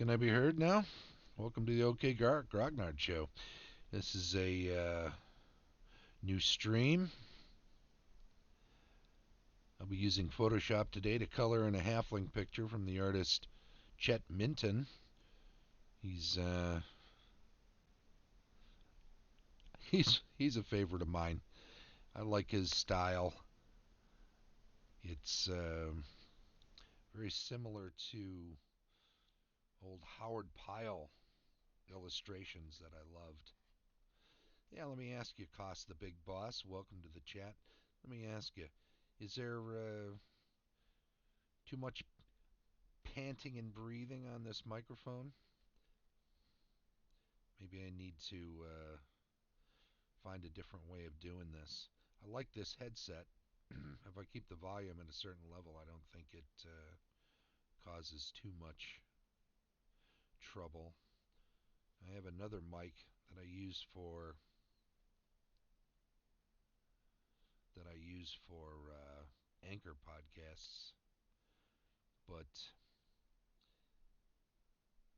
Can I be heard now? Welcome to the OK Grognard Show. This is a new stream. I'll be using Photoshop today to color in a halfling picture from the artist Chet Minton. He's he's a favorite of mine. I like his style. It's very similar to old Howard Pyle illustrations that I loved. Yeah, let me ask you, Cost the Big Boss. Welcome to the chat. Let me ask you, is there too much panting and breathing on this microphone? Maybe I need to find a different way of doing this. I like this headset. If I keep the volume at a certain level, I don't think it causes too much trouble. I have another mic that I use for Anchor podcasts, but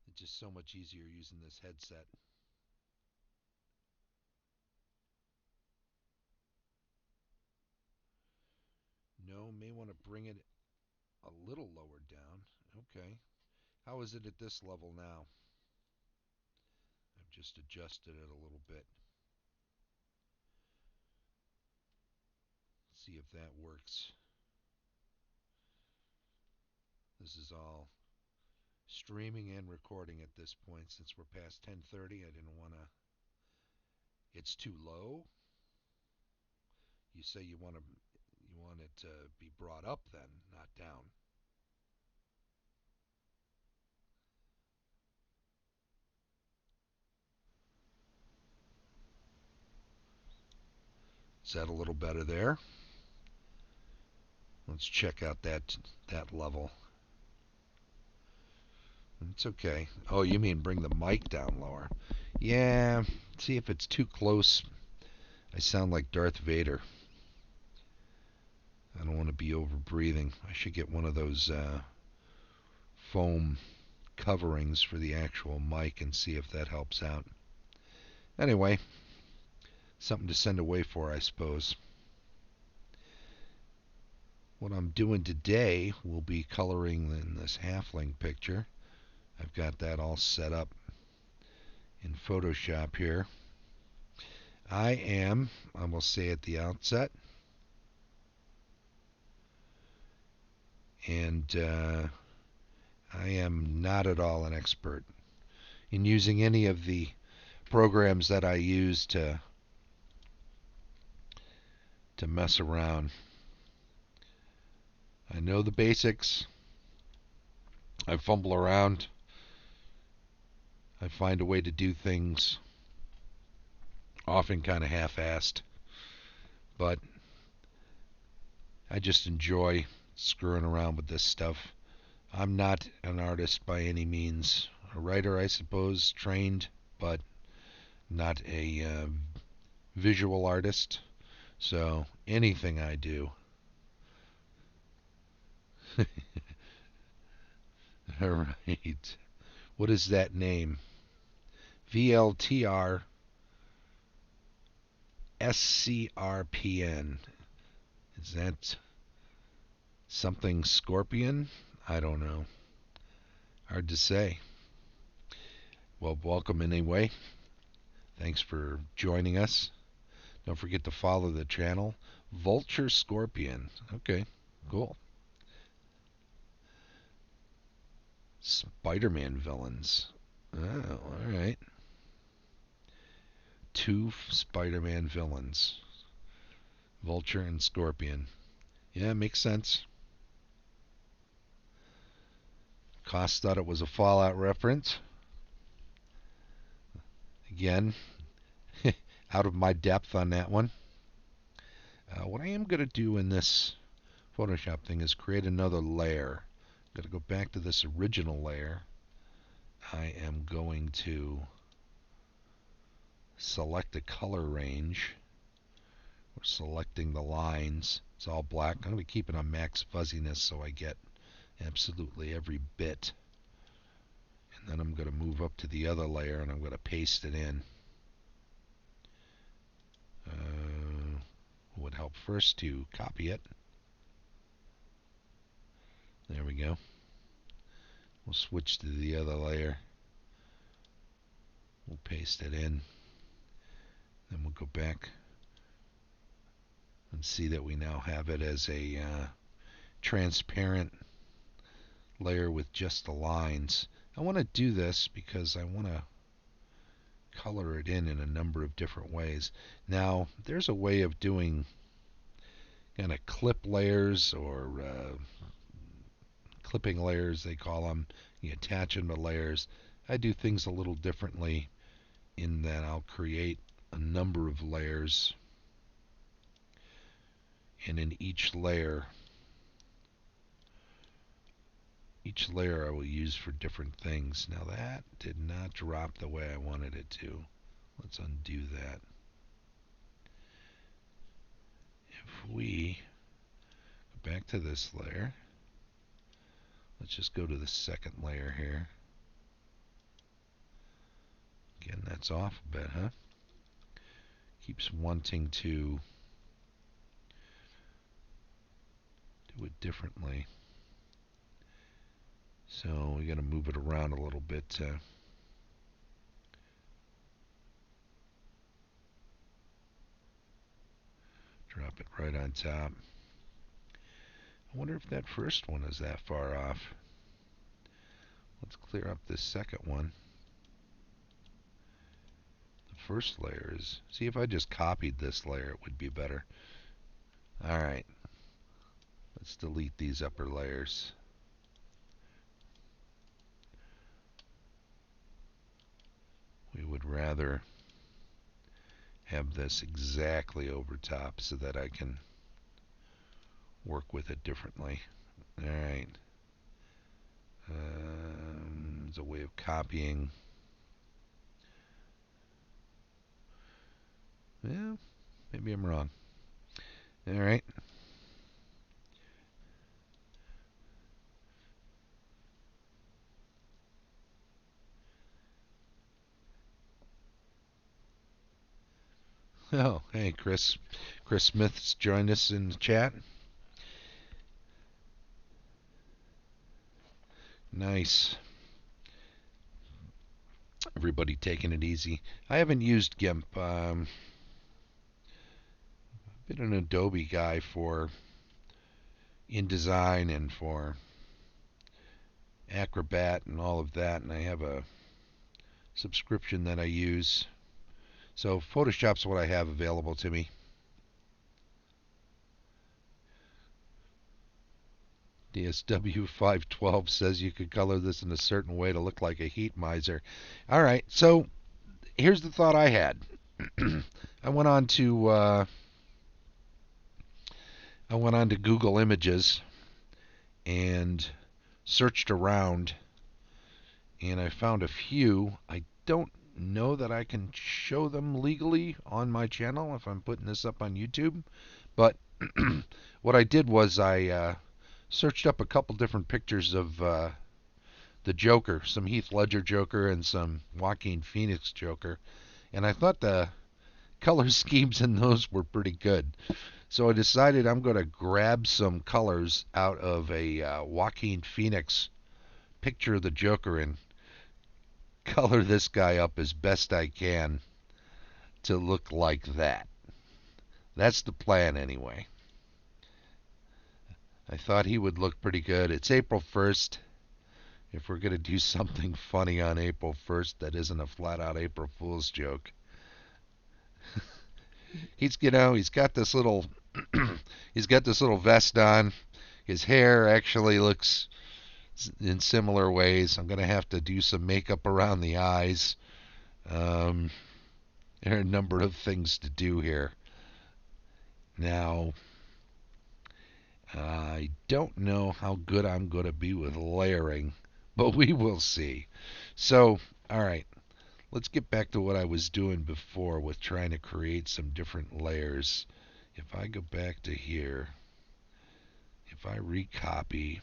it's just so much easier using this headset. No, may want to bring it a little lower down. Okay. How is it at this level now? I've just adjusted it a little bit. See if that works. This is all streaming and recording at this point. Since we're past 10:30, I didn't want to. It's too low. You say you want it to be brought up then, not down. Is that a little better there? Let's check out that level. It's okay. Oh, you mean bring the mic down lower? Yeah. See if it's too close. I sound like Darth Vader. I don't want to be over breathing. I should get one of those foam coverings for the actual mic and see if that helps out. Anyway, something to send away for, I suppose. What I'm doing today will be coloring in this halfling picture. I've got that all set up in Photoshop here. I will say at the outset, and I am not at all an expert in using any of the programs that I use to mess around. I know the basics. I fumble around. I find a way to do things, often kind of half-assed, but I just enjoy screwing around with this stuff. I'm not an artist by any means. A writer, I suppose, trained, but not a visual artist. So anything I do. All right. What is that name? VLTR s01ep009. Is that something scorpion? I don't know. Hard to say. Well, welcome anyway. Thanks for joining us. Don't forget to follow the channel. Vulture Scorpion. Okay, cool. Spider-Man villains. Oh, alright. 2 Spider-Man villains. Vulture and Scorpion. Yeah, makes sense. Cost thought it was a Fallout reference. Again, out of my depth on that one. What I am going to do in this Photoshop thing is create another layer. I'm going to go back to this original layer. I am going to select a color range. We're selecting the lines. It's all black. I'm going to be keeping on max fuzziness so I get absolutely every bit Then I'm going to move up to the other layer and I'm going to paste it in. It would help first to copy it. There we go. We'll switch to the other layer. We'll paste it in. Then we'll go back and see that we now have it as a transparent layer with just the lines. I want to do this because I want to color it in a number of different ways. Now, there's a way of doing kind of clip layers or clipping layers, they call them. You attach them to layers. I do things a little differently in that I'll create a number of layers, and in each layer I will use for different things. Now that did not drop the way I wanted it to. Let's undo that. If we go back to this layer, let's just go to the second layer here. Again, that's off a bit, huh? Keeps wanting to do it differently. So we got to move it around a little bit to drop it right on top. I wonder if that first one is that far off. Let's clear up this second one. The first layer is... See, if I just copied this layer, it would be better. Alright. Let's delete these upper layers. We would rather have this exactly over top so that I can work with it differently. Alright. There's a way of copying. Yeah, maybe I'm wrong. Alright. Oh, hey, Chris. Chris Smith's joined us in the chat. Nice. Everybody taking it easy. I haven't used GIMP. I've been an Adobe guy for InDesign and for Acrobat and all of that, and I have a subscription that I use. So Photoshop's what I have available to me. DSW 512 says you could color this in a certain way to look like a heat miser. All right, so here's the thought I had. I went on to Google Images and searched around, and I found a few. I don't know that I can show them legally on my channel if I'm putting this up on YouTube, but what I did was I searched up a couple different pictures of the Joker, some Heath Ledger Joker and some Joaquin Phoenix Joker, and I thought the color schemes in those were pretty good. So I decided I'm going to grab some colors out of a Joaquin Phoenix picture of the Joker and color this guy up as best I can to look like that. That's the plan anyway. I thought he would look pretty good. It's April 1st. If we're going to do something funny on April 1st that isn't a flat-out April Fool's joke. He's got this little he's got this little vest on. His hair actually looks in similar ways. I'm going to have to do some makeup around the eyes. There are a number of things to do here. Now, I don't know how good I'm going to be with layering, but we will see. So, all right, let's get back to what I was doing before with trying to create some different layers. If I go back to here, if I recopy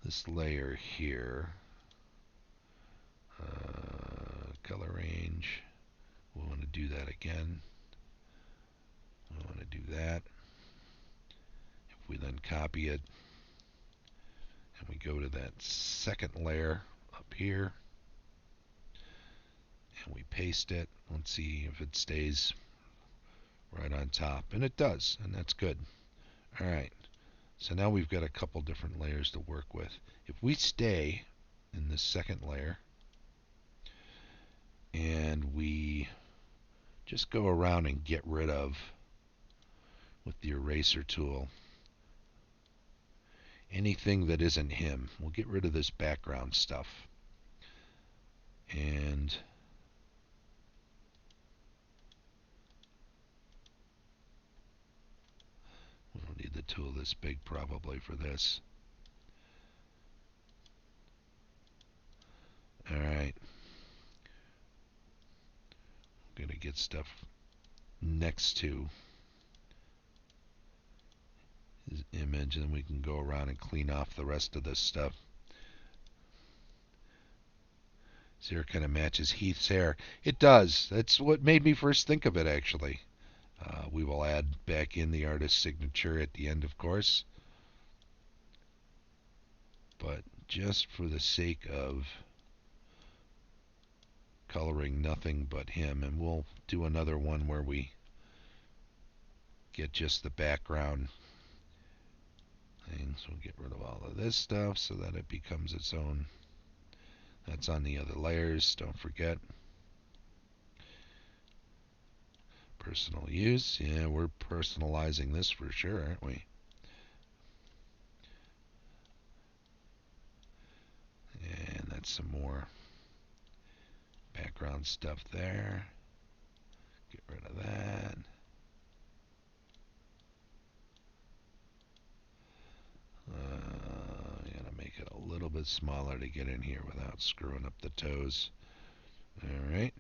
this layer here, Color range. We want to do that again. We want to do that. If we then copy it and we go to that second layer up here and we paste it, let's see if it stays right on top. And it does, and that's good. Alright, so now we've got a couple different layers to work with. If we stay in this second layer and we just go around and get rid of, with the eraser tool, anything that isn't him. We'll get rid of this background stuff. And we don't need the tool this big probably for this. Alright. I'm going to get stuff next to his image, and then we can go around and clean off the rest of this stuff. See, it kind of matches Heath's hair. It does. That's what made me first think of it, actually. We will add back in the artist's signature at the end, of course. But just for the sake of coloring nothing but him, and we'll do another one where we get just the background thing. So we'll get rid of all of this stuff so that it becomes its own. That's on the other layers, don't forget. Personal use. Yeah, we're personalizing this for sure, aren't we? And that's some more background stuff there. Get rid of that. Gotta make it a little bit smaller to get in here without screwing up the toes. Alright.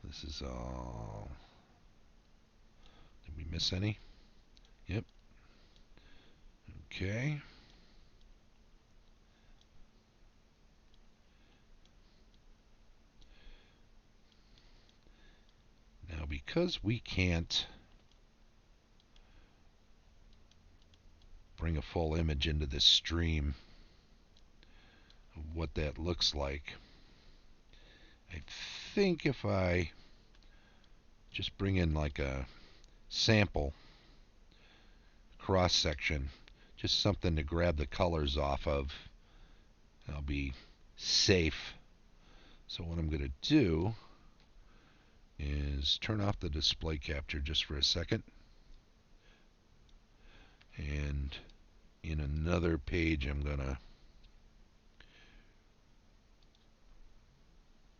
This is all. Did we miss any? Yep. Okay. Now, because we can't bring a full image into this stream of what that looks like, I think if I just bring in like a sample cross section, just something to grab the colors off of, I'll be safe. So what I'm going to do is turn off the display capture just for a second, and in another page I'm going to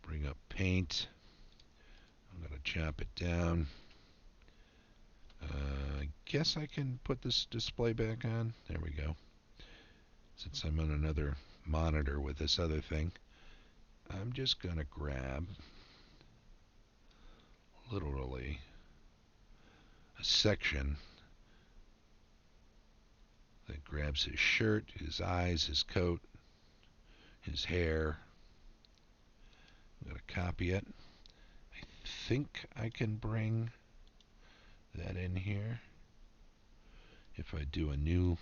bring up paint. I'm going to chop it down. I guess I can put this display back on. There we go. Since I'm on another monitor with this other thing, I'm just going to grab literally a section that grabs his shirt, his eyes, his coat, his hair. I'm going to copy it. I think I can bring that in here. If I do a new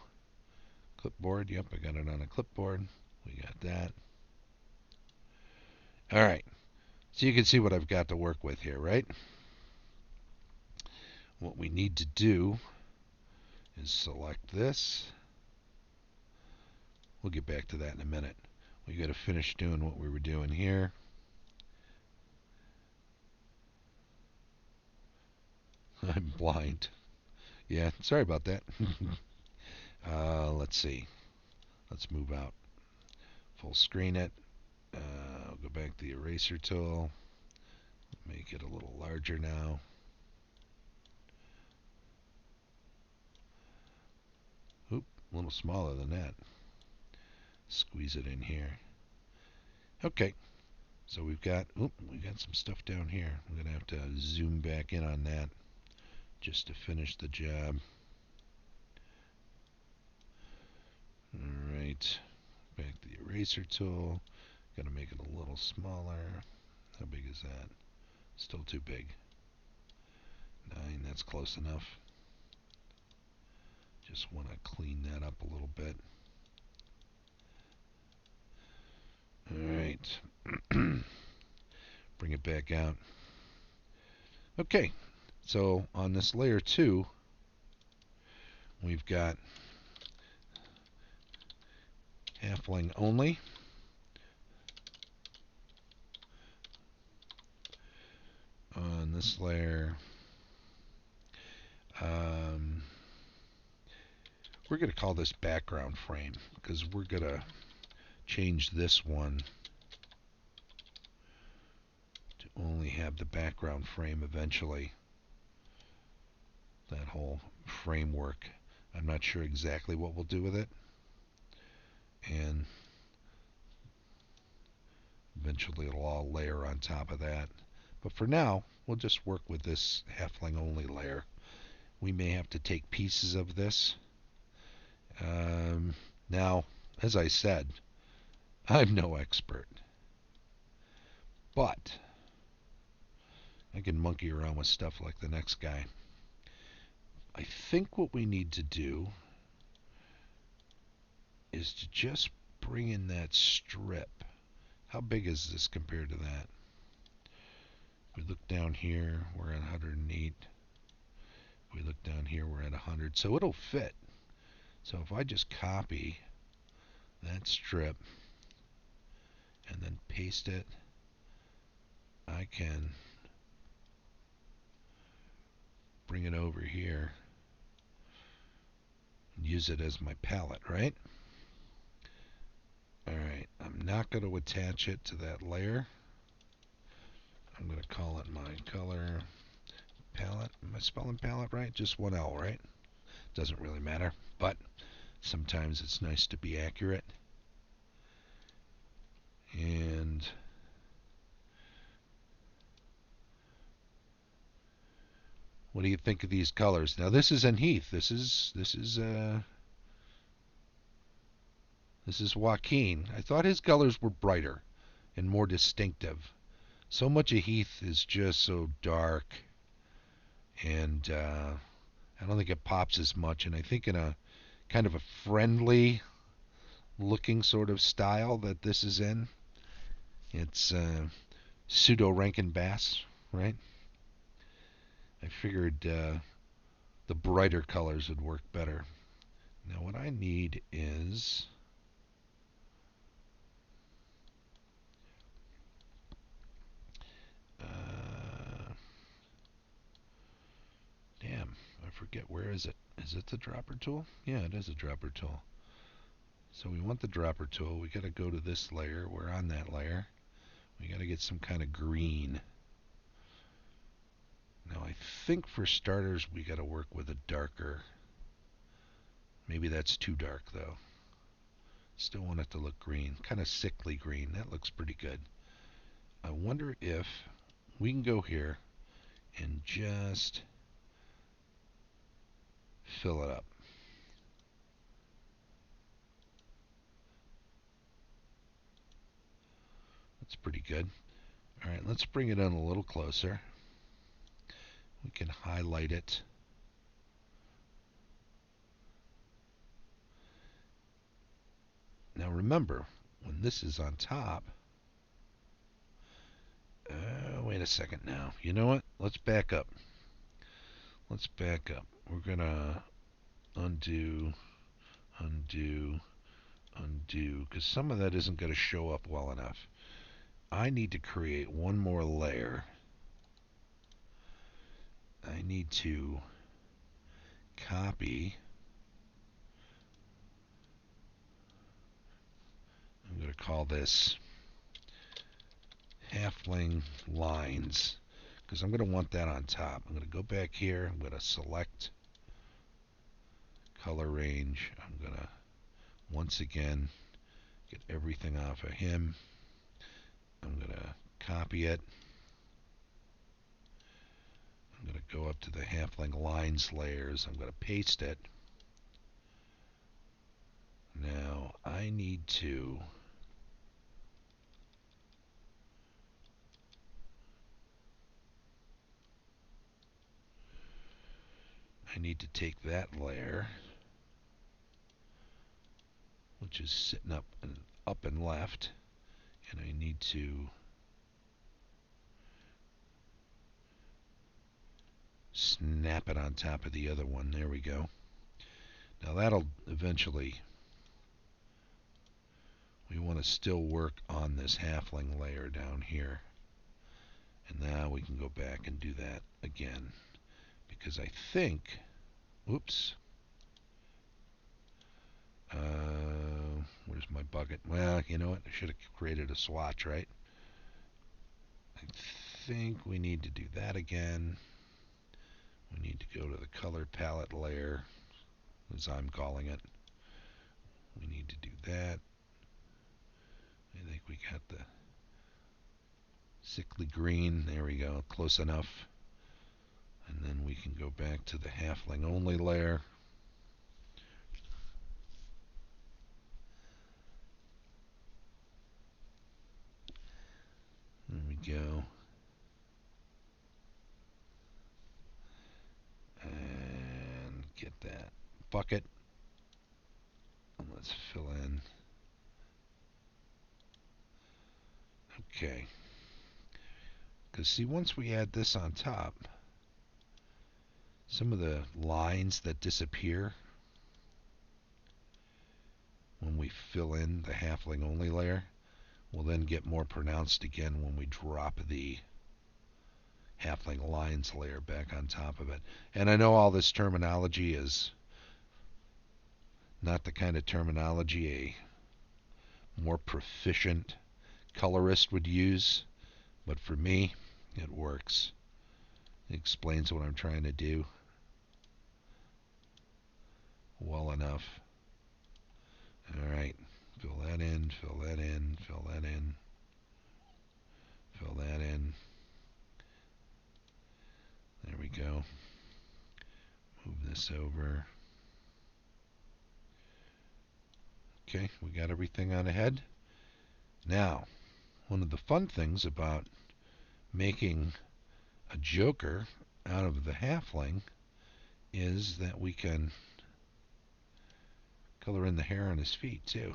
clipboard, yep, I got it on a clipboard. We got that. Alright, so you can see what I've got to work with here, right? What we need to do is select this. We'll get back to that in a minute. We got to finish doing what we were doing here. I'm blind. Yeah, sorry about that. Let's see. Let's move out. Full screen it. I'll go back to the eraser tool. Make it a little larger now. Oop, a little smaller than that. Squeeze it in here. Okay, so we got some stuff down here. I'm gonna have to zoom back in on that just to finish the job. Alright, back to the eraser tool. Gotta make it a little smaller. How big is that? Still too big. 9, that's close enough. Just want to clean that up a little bit. Alright. Bring it back out. Okay, so on this layer 2, we've got Halfling only. On this layer, we're going to call this background frame because we're going to change this one to only have the background frame eventually. That whole framework. I'm not sure exactly what we'll do with it. And eventually it'll all layer on top of that. But for now, we'll just work with this Halfling only layer. We may have to take pieces of this. Now, as I said, I'm no expert. But I can monkey around with stuff like the next guy. I think what we need to do is to just bring in that strip. How big is this compared to that? We look down here, we're at 108. We look down here, we're at 100. So it'll fit. So if I just copy that strip and then paste it, I can bring it over here and use it as my palette, right? Alright, I'm not going to attach it to that layer. I'm going to call it my color palette. Am I spelling palette right? Just one L, right? Doesn't really matter, but sometimes it's nice to be accurate. And what do you think of these colors? Now this is Heath. This is Joaquin. I thought his colors were brighter and more distinctive. So much of Heath is just so dark, and I don't think it pops as much. And I think in a kind of a friendly looking sort of style that this is in, it's pseudo Rankin Bass, right? I figured the brighter colors would work better. Now what I need is damn, I forget, where is it? Is it the dropper tool? Yeah, it is a dropper tool. So we want the dropper tool. We got to go to this layer. We're on that layer. We got to get some kind of green. Now I think for starters we got to work with a darker. Maybe that's too dark though. Still want it to look green, kind of sickly green. That looks pretty good. I wonder if we can go here and just fill it up. That's pretty good. All right, let's bring it in a little closer. We can highlight it. Now remember, when this is on top, wait a second now. You know what? Let's back up. Let's back up. We're going to undo, undo, undo, because some of that isn't going to show up well enough. I need to create one more layer. I need to copy. I'm going to call this Halfling Lines, because I'm going to want that on top. I'm going to go back here. I'm going to select color range. I'm going to once again get everything off of him. I'm going to copy it. I'm going to go up to the Halfling Lines layers. I'm going to paste it. Now I need to I need to take that layer, which is sitting up and left, and I need to snap it on top of the other one. There we go. Now that'll eventually, we want to still work on this halfling layer down here. And now we can go back and do that again. Because I think, whoops. Where's my bucket? Well, you know what? I should have created a swatch, right? I think we need to do that again. We need to go to the color palette layer, as I'm calling it. We need to do that. I think we got the sickly green. There we go. Close enough. And then we can go back to the halfling only layer. There we go. And get that bucket. And let's fill in. Okay. Because see, once we add this on top, some of the lines that disappear when we fill in the halfling only layer will then get more pronounced again when we drop the halfling lines layer back on top of it. And I know all this terminology is not the kind of terminology a more proficient colorist would use, but for me, it works. It explains what I'm trying to do well enough. Alright, fill that in, fill that in, fill that in, fill that in. There we go. Move this over. Okay, we got everything on ahead. Now, one of the fun things about making a Joker out of the halfling is that we can color in the hair on his feet too.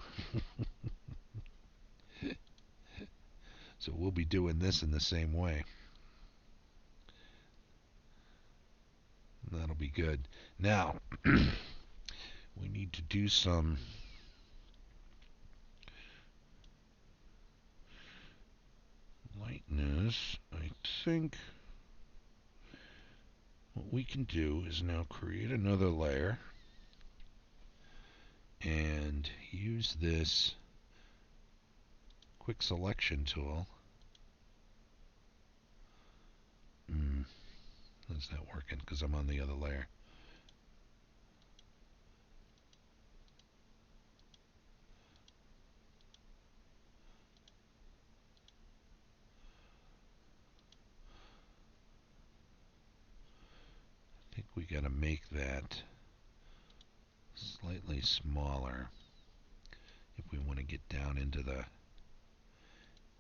So we'll be doing this in the same way. That'll be good. Now, we need to do some lightness. I think what we can do is now create another layer and use this quick selection tool. That's not working because I'm on the other layer. I think we got to make that slightly smaller if we want to get down into the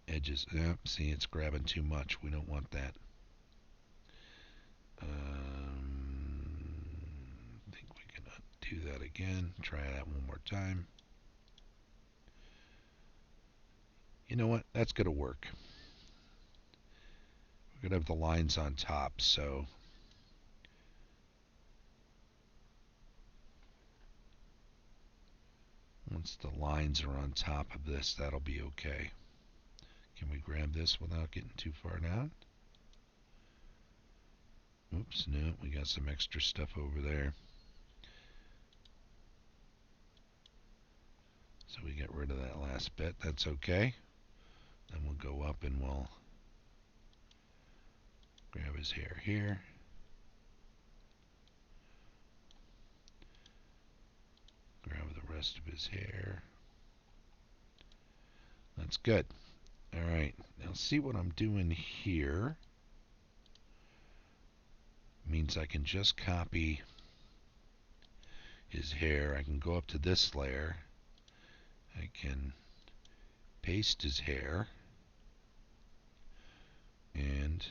edges. See, it's grabbing too much. We don't want that. I think we can do that again. Try that one more time. You know what? That's going to work. We're going to have the lines on top, so once the lines are on top of this, that'll be okay. Can we grab this without getting too far down? Oops, no, we got some extra stuff over there. So we get rid of that last bit. That's okay. Then we'll go up and we'll grab his hair here. Grab the rest of his hair. That's good. Alright, now see what I'm doing here. Means I can just copy his hair. I can go up to this layer. I can paste his hair. And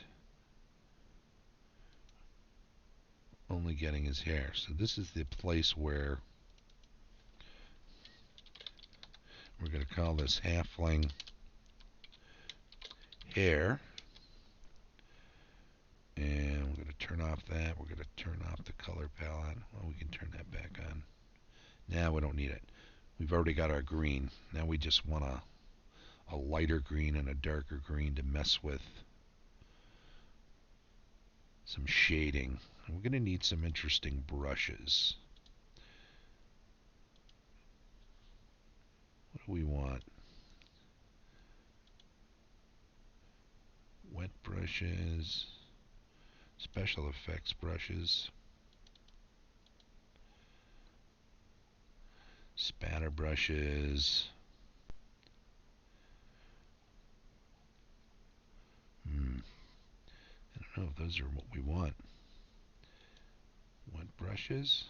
only getting his hair. So this is the place where we're going to call this Halfling hair. And we're going to turn off that. We're going to turn off the color palette. Well, we can turn that back on. Now we don't need it. We've already got our green. Now we just want a lighter green and a darker green to mess with some shading. And we're going to need some interesting brushes. What do we want? Wet brushes, special effects brushes, spatter brushes. I don't know if those are what we want. Wet brushes.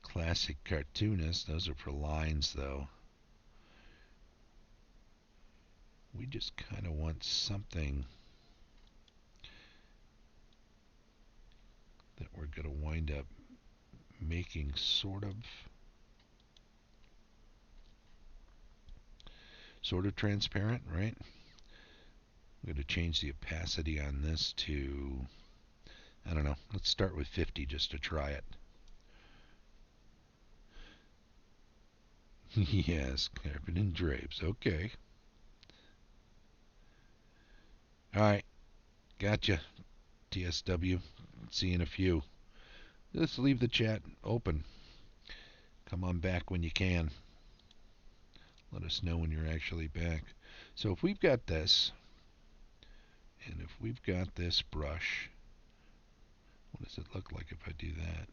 Classic cartoonist. Those are for lines, though. We just kind of want something that we're going to wind up making sort of transparent, right? I'm going to change the opacity on this to, I don't know, let's start with 50 just to try it. Yes, carpet and drapes. Okay. Alright. Gotcha. TSW. See you in a few. Just leave the chat open. Come on back when you can. Let us know when you're actually back. So if we've got this, and if we've got this brush, what does it look like if I do that?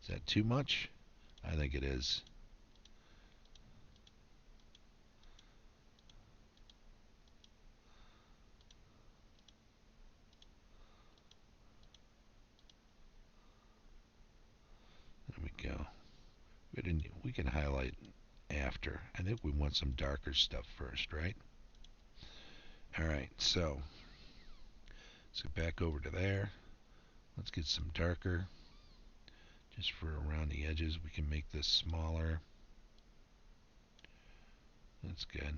Is that too much? I think it is. There we go. We can highlight after. I think we want some darker stuff first, right? Alright, so let's get back over to there. Let's get some darker. Just for around the edges, we can make this smaller. That's good.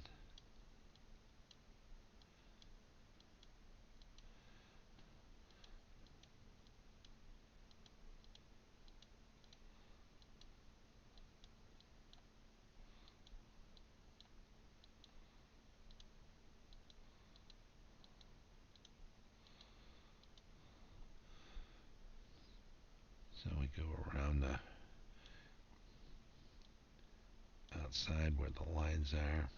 So we go around the outside where the lines are.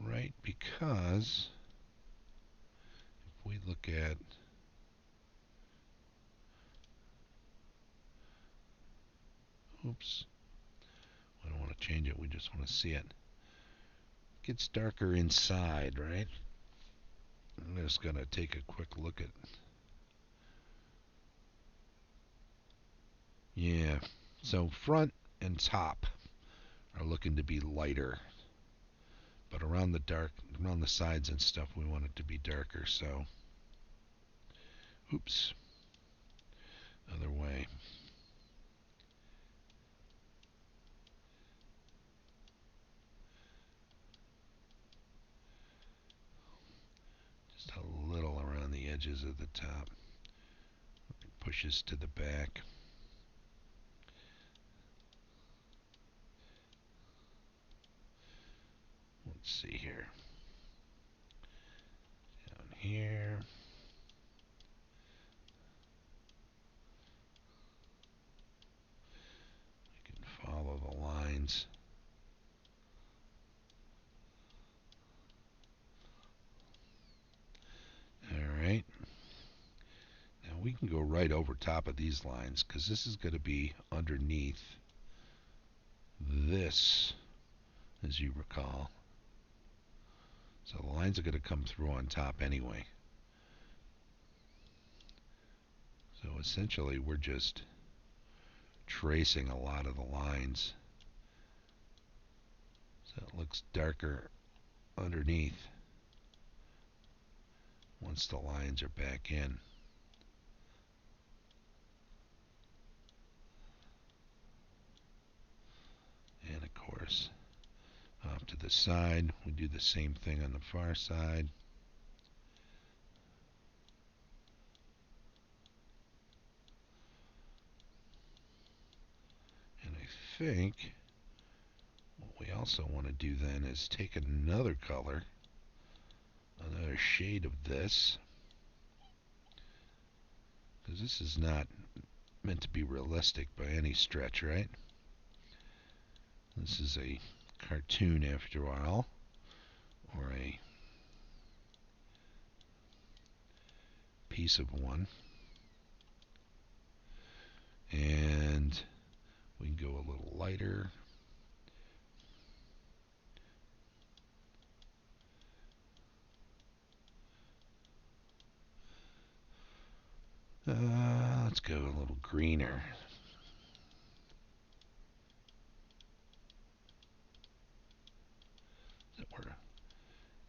Right, because if we look at oops, we don't want to change it, we just want to see it. It gets darker inside, right? I'm just going to take a quick look at yeah, so front and top are looking to be lighter, but around the sides and stuff we want it to be darker. So oops, other way. Just a little around the edges of the top. It pushes to the back. Let's see here. Down here. You can follow the lines. Alright. Now we can go right over top of these lines because this is going to be underneath this, as you recall. So the lines are going to come through on top anyway. essentially we're just tracing a lot of the lines. So it looks darker underneath once the lines are back in. And of course, off to the side, we do the same thing on the far side. And I think what we also want to do then is take another color, another shade of this, because this is not meant to be realistic by any stretch, right? This is a cartoon after all, or a piece of one. And we can go a little lighter. Let's go a little greener.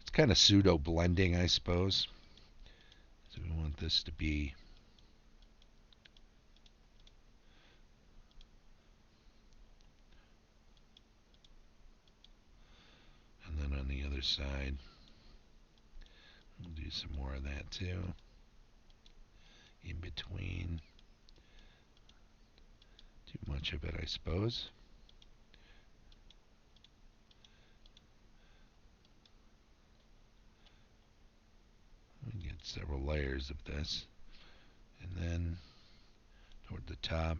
It's kind of pseudo blending, I suppose. So we want this to be and then on the other side we'll do some more of that too. In between. Too much of it, I suppose. We get several layers of this. And then toward the top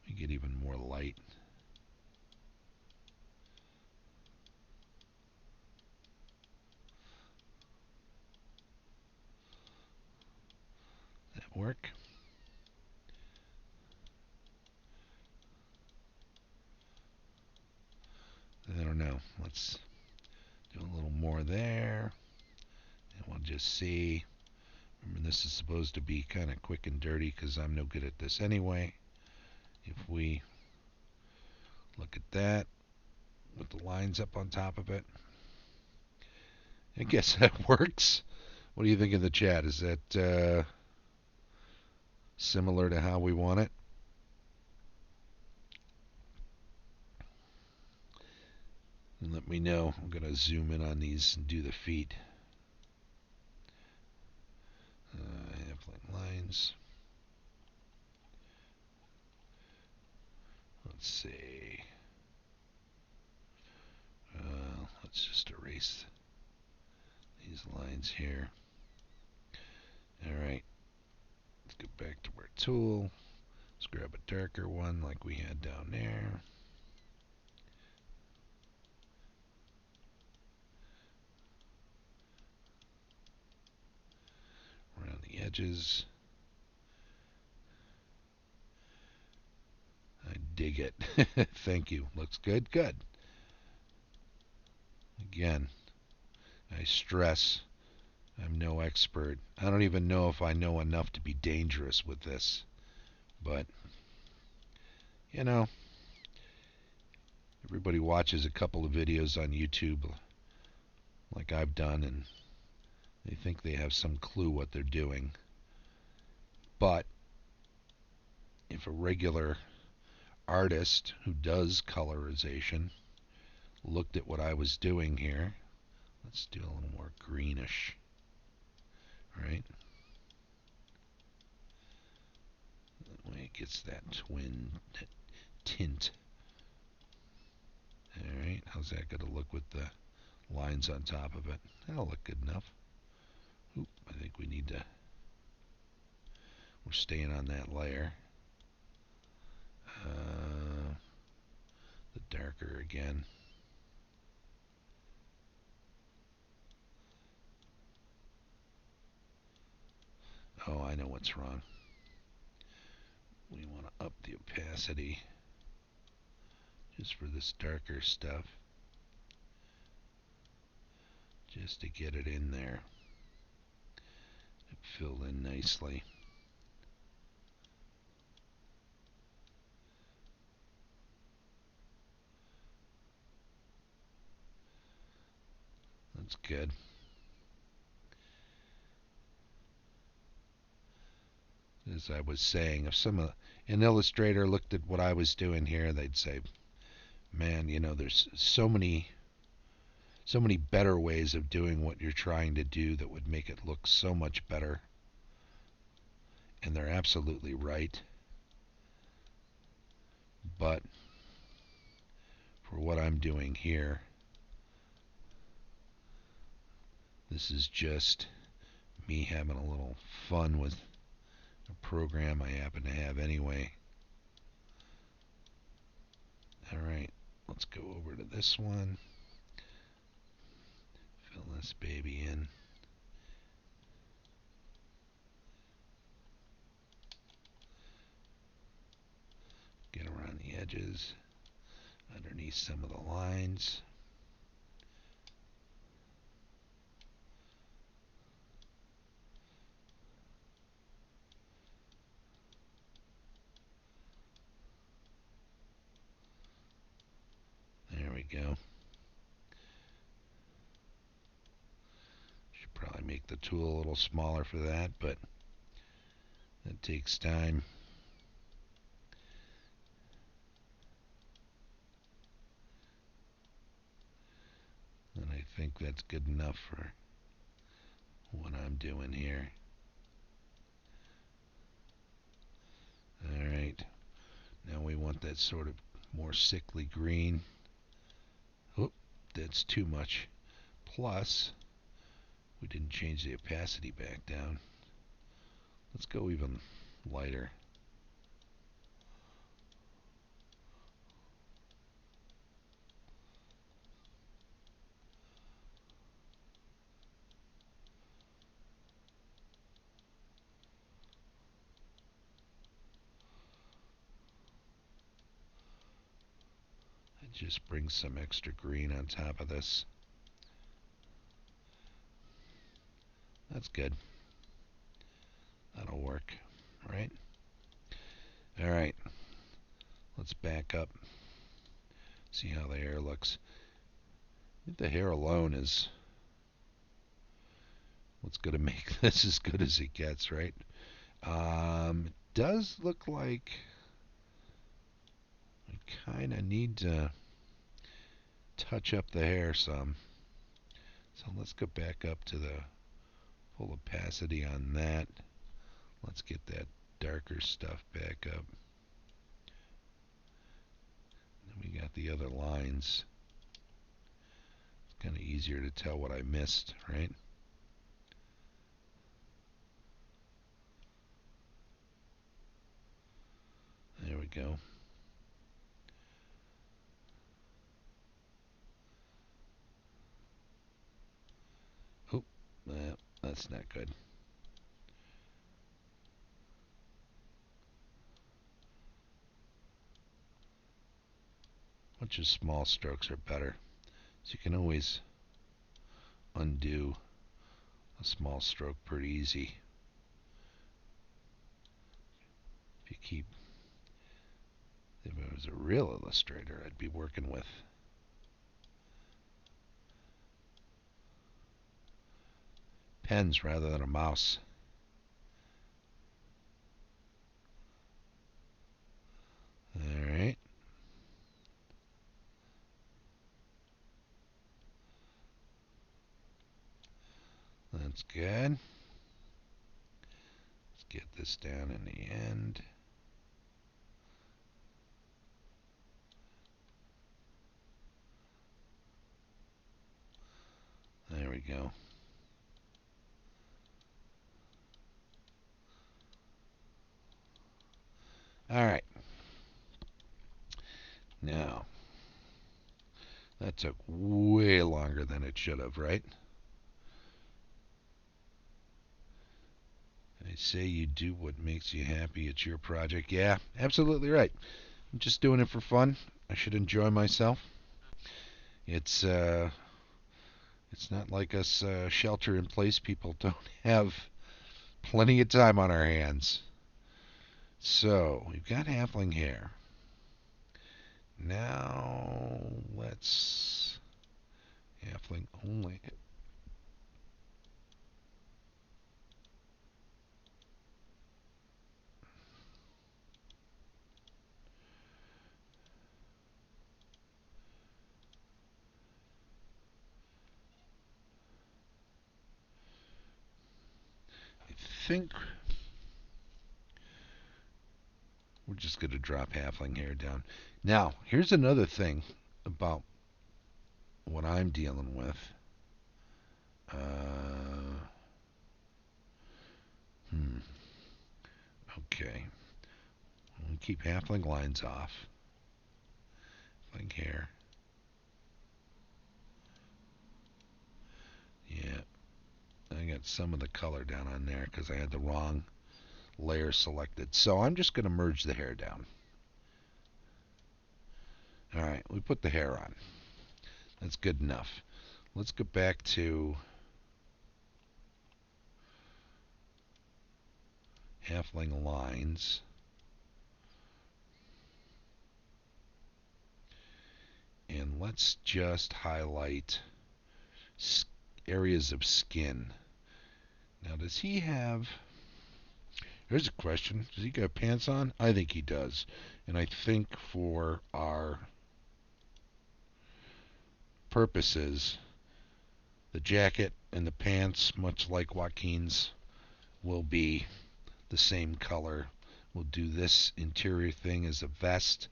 we get even more light. That work? I don't know. Let's do a little more there. And we'll just see. Remember, this is supposed to be kind of quick and dirty because I'm no good at this anyway. If we look at that with the lines up on top of it, I guess that works. What do you think in the chat? Is that similar to how we want it? And let me know. I'm going to zoom in on these and do the feet. Halfling lines. Let's see. Let's just erase these lines here. Alright. Let's go back to our tool. Let's grab a darker one like we had down there. Around the edges. I dig it. Thank you. Looks good? Good. Again, I stress I'm no expert. I don't even know if I know enough to be dangerous with this. But, you know, everybody watches a couple of videos on YouTube like I've done, and they think they have some clue what they're doing. But if a regular artist who does colorization looked at what I was doing here, let's do a little more greenish, right? That way it gets that twin tint. Alright, how's that going to look with the lines on top of it? That'll look good enough. Oop, I think we need to... We're staying on that layer. The darker again. Oh, I know what's wrong. We want to up the opacity just for this darker stuff, just to get it in there. It filled in nicely. That's good. As I was saying, if an illustrator looked at what I was doing here, they'd say, "Man, there's so many better ways of doing what you're trying to do that would make it look so much better." And they're absolutely right. But for what I'm doing here, this is just me having a little fun with a program I happen to have anyway. Alright, let's go over to this one. Fill this baby in. Get around the edges, underneath some of the lines. There we go. Should probably make the tool a little smaller for that, but that takes time. And I think that's good enough for what I'm doing here. Alright, now we want that sort of more sickly green. Oop, that's too much. Plus, we didn't change the opacity back down. Let's go even lighter. It just brings some extra green on top of this. That's good. That'll work, right? Alright, let's back up. See how the hair looks. I think the hair alone is what's going to make this as good as it gets, right? It does look like I kind of need to touch up the hair some. So let's go back up to the full opacity on that. Let's get that darker stuff back up. Then we got the other lines. It's kind of easier to tell what I missed, right? There we go. Oh, that's not good. Bunch of small strokes are better. So you can always undo a small stroke pretty easy. If you keep, if I was a real illustrator, I'd be working with pens rather than a mouse. Alright. That's good. Let's get this down in the end. There we go. Alright. Now, that took way longer than it should have, right? I say you do what makes you happy. It's your project. Yeah, absolutely right. I'm just doing it for fun. I should enjoy myself. It's not like us shelter-in-place people don't have plenty of time on our hands. So, we've got halfling hair. Now, let's halfling only. think we're just going to drop halfling hair down. Now, here's another thing about what I'm dealing with. Okay. We'll keep halfling lines off. Halfling hair. Yeah. I got some of the color down on there because I had the wrong layer selected. So I'm just going to merge the hair down. Alright, we put the hair on. That's good enough. Let's go back to halfling lines. And let's just highlight areas of skin. Now, does he have... Here's a question. Does he got pants on? I think he does. And I think for our purposes, the jacket and the pants, much like Joaquin's, will be the same color. We'll do this interior thing as a vest.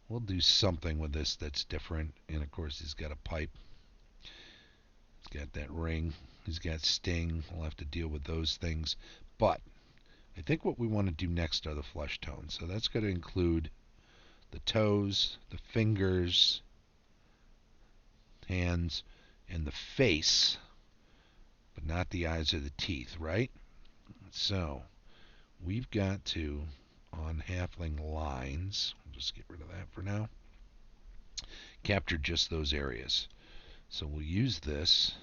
We'll do something with this that's different. And of course, he's got a pipe. He's got that ring. He's got sting. We'll have to deal with those things. But I think what we want to do next are the flesh tones. So that's going to include the toes, the fingers, hands, and the face, but not the eyes or the teeth, right? So we've got to, on halfling lines, we'll just get rid of that for now, capture just those areas. So we'll use this.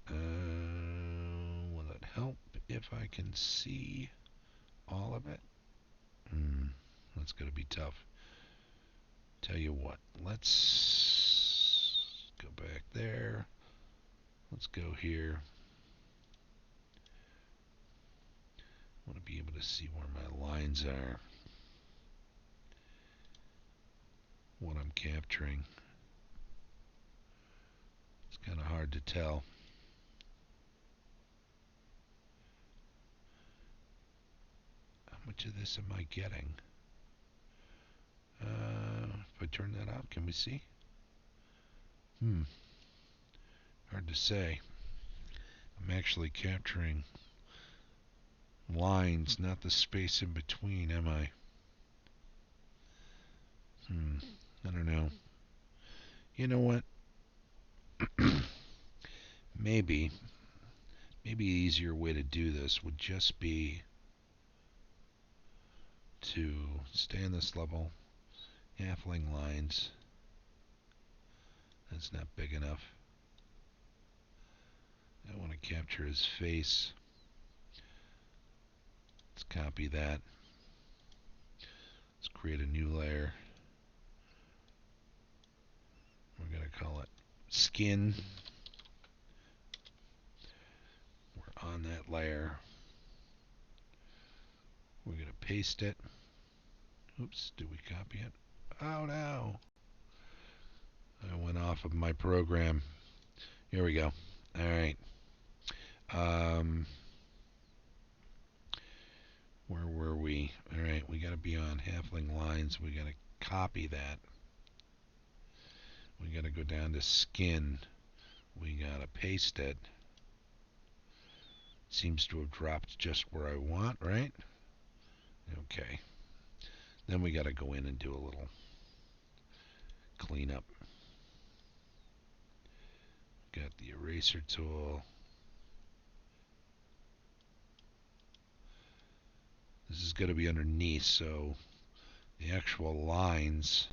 Will it help if I can see all of it? That's going to be tough. Tell you what, let's go back there. Let's go here. I want to be able to see where my lines are, what I'm capturing. It's kind of hard to tell. How much of this am I getting? If I turn that out, can we see? Hard to say. I'm actually capturing lines, not the space in between, am I? I don't know. You know what? Maybe the easier way to do this would just be to stay on this level, halfling lines. That's not big enough. I want to capture his face. Let's copy that. Let's create a new layer. We're going to call it skin. We're on that layer. We're going to paste it. Oops, did we copy it? Oh no! I went off of my program. Here we go. Alright. Where were we? Alright, we got to be on halfling lines. We got to copy that. We got to go down to skin. We got to paste it. Seems to have dropped just where I want, right? Okay. Then we got to go in and do a little cleanup. Got the eraser tool. This is going to be underneath, so the actual lines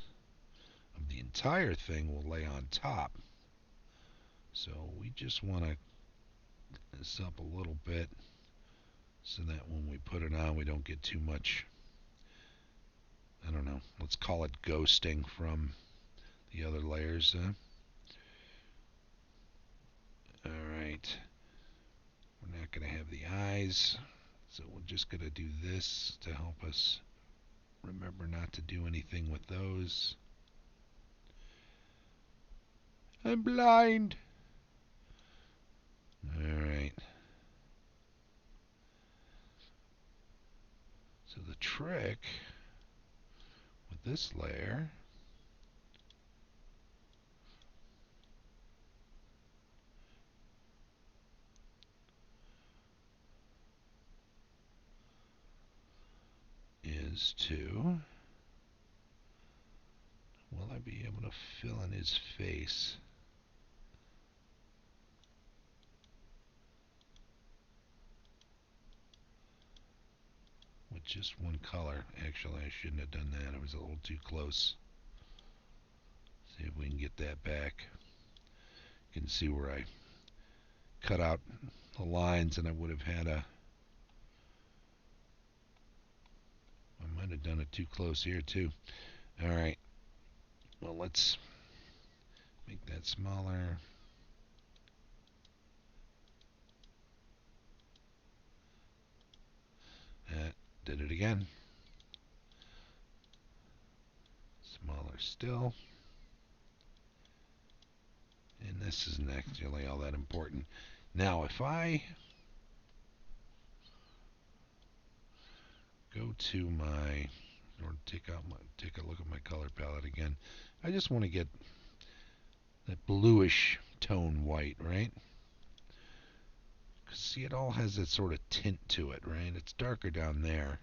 of the entire thing will lay on top. So we just want to get this up a little bit so that when we put it on, we don't get too much, I don't know, let's call it ghosting from the other layers. Alright. We're not going to have the eyes, so we're just going to do this to help us remember not to do anything with those. I'm blind. Alright. So the trick with this layer is to, will I be able to fill in his face? With just one color. Actually, I shouldn't have done that. I was a little too close. See if we can get that back. You can see where I cut out the lines, and I would have had a... I might have done it too close here, too. Alright. Well, let's make that smaller. Did it again. Smaller still. And this isn't actually all that important. Now, if I go to my, or take a look at my color palette again, I just want to get that bluish tone white, right? Because see, it all has that sort of tint to it, right? It's darker down there.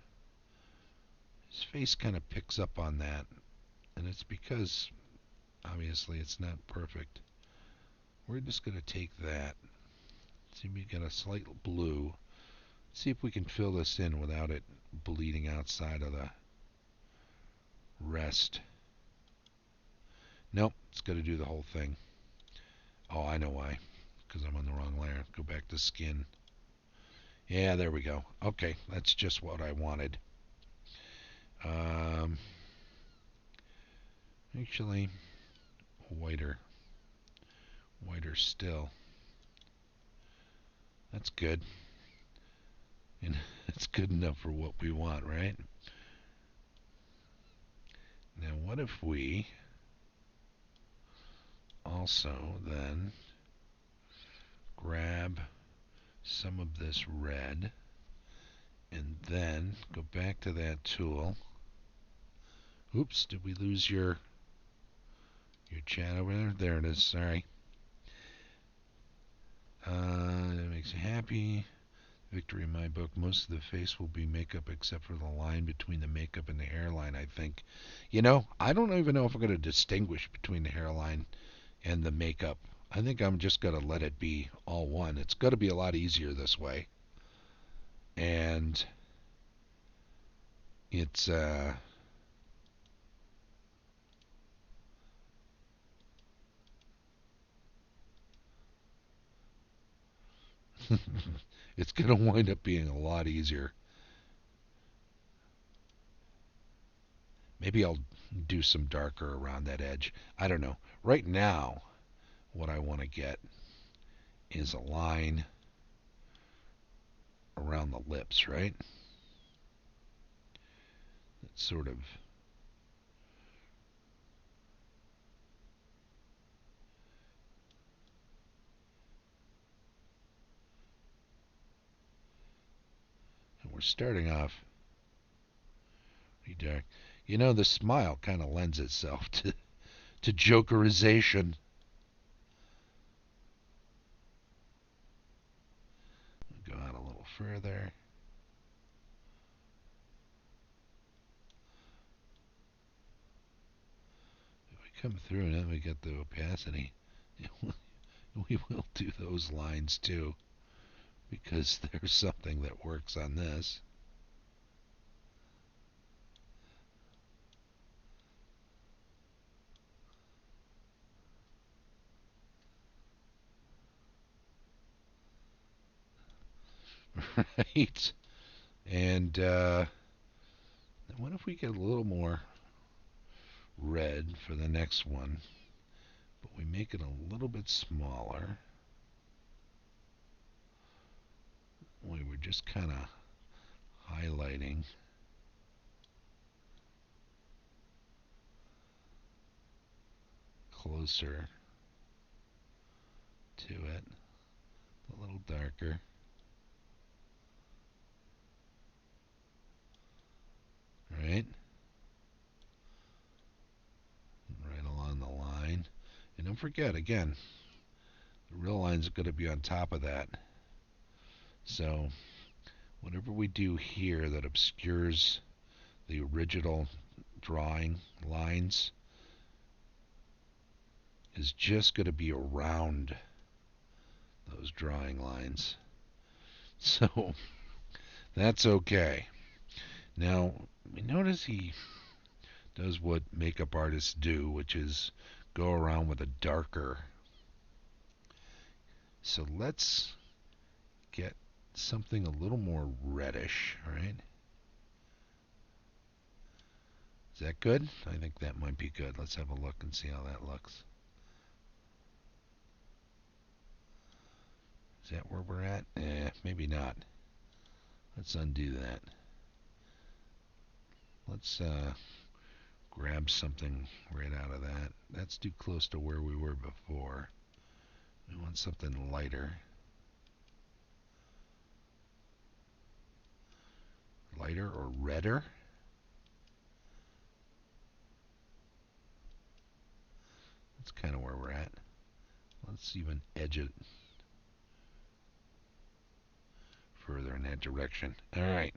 His face kind of picks up on that, and it's because obviously it's not perfect. We're just going to take that. See if we get a slight blue. See if we can fill this in without it bleeding outside of the rest. Nope, it's got to do the whole thing. Oh, I know why. Because I'm on the wrong layer. Go back to skin. Yeah, there we go. Okay, that's just what I wanted. Actually, whiter. Whiter still. That's good. And it's good enough for what we want, right? Now, what if we also then grab some of this red and then go back to that tool. Oops, did we lose your chat over there? There it is, sorry. That makes you happy. Victory in my book. Most of the face will be makeup except for the line between the makeup and the hairline, I think. You know, I don't even know if I'm going to distinguish between the hairline and the makeup. I think I'm just going to let it be all one. It's going to be a lot easier this way. And it's it's going to wind up being a lot easier. Maybe I'll do some darker around that edge. I don't know. Right now, what I want to get is a line around the lips, right? It's sort of... And we're starting off pretty dark. You know, the smile kind of lends itself to jokerization. Go out a little further. If we come through and then we get the opacity, we will do those lines too, because there's something that works on this. Right? And what if we get a little more red for the next one, but we make it a little bit smaller? We were just kind of highlighting. Closer to it. A little darker. Right? Right along the line. And don't forget, again, the real line's going to be on top of that. So whatever we do here that obscures the original drawing lines is just going to be around those drawing lines. So that's okay. Now, notice he does what makeup artists do, which is go around with a darker. So let's get something a little more reddish, right? Is that good? I think that might be good. Let's have a look and see how that looks. Is that where we're at? Maybe not. Let's undo that. Let's grab something right out of that. That's too close to where we were before. We want something lighter. Lighter or redder? That's kind of where we're at. Let's even edge it further in that direction. Alright,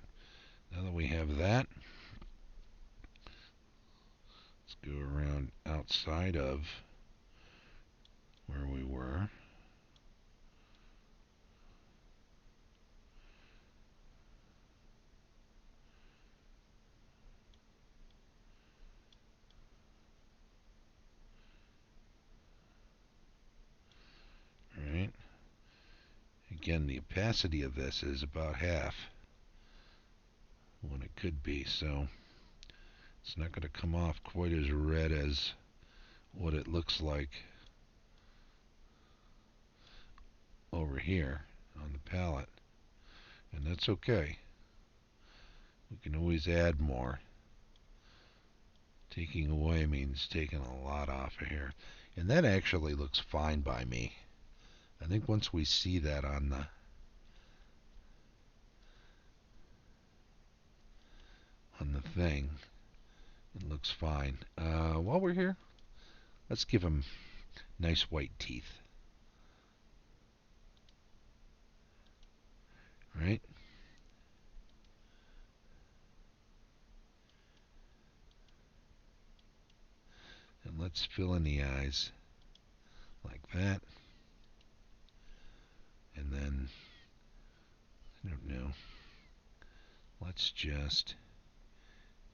now that we have that, let's go around outside of where we were. Alright. Again, the opacity of this is about half what it could be, so it's not going to come off quite as red as what it looks like over here on the palette. And that's okay. We can always add more. Taking away means taking a lot off of here. And that actually looks fine by me. I think once we see that on the thing, it looks fine. While we're here, let's give him nice white teeth. Right? And let's fill in the eyes like that. And then, I don't know, let's just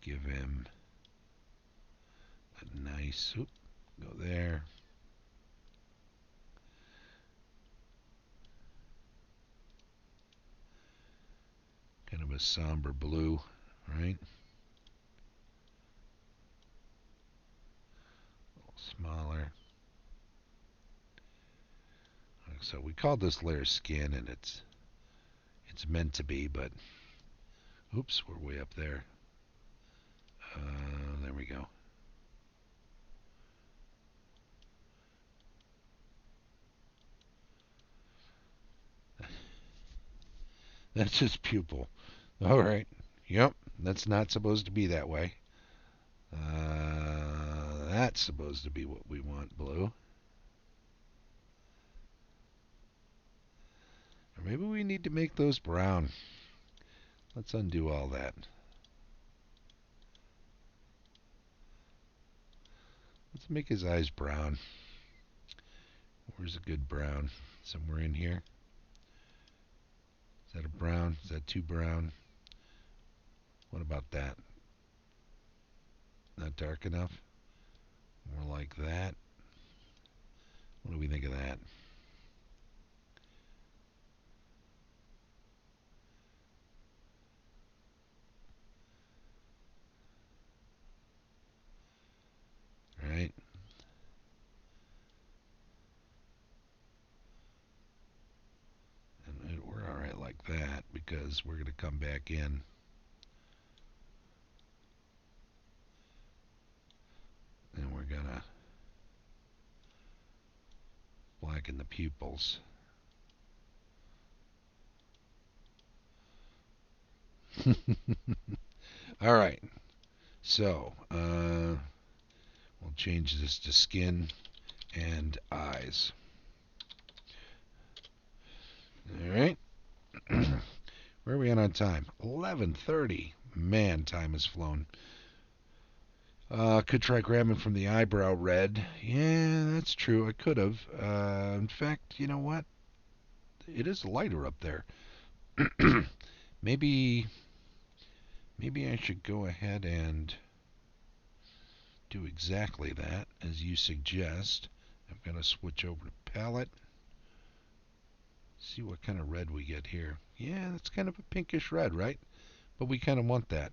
give him a nice, go there. Kind of a somber blue, right? A little smaller. So we call this layer skin, and it's meant to be, but oops, we're way up there. There we go. That's his pupil. All right. Yep, that's not supposed to be that way. That's supposed to be what we want, blue. Or maybe we need to make those brown. Let's undo all that. Let's make his eyes brown. Where's a good brown? Somewhere in here? Is that a brown? Is that too brown? What about that? Not dark enough? More like that? What do we think of that? Right? And we're alright like that because we're going to come back in. And we're going to blacken the pupils. All right. So, we'll change this to skin and eyes. All right. Where are we at on time? 11:30. Man, time has flown. Could try grabbing from the eyebrow red. Yeah, that's true. I could have. In fact, you know what? It is lighter up there. maybe, maybe I should go ahead and do exactly that as you suggest. I'm going to switch over to palette. See what kind of red we get here. Yeah, that's kind of a pinkish red, right? But we kind of want that.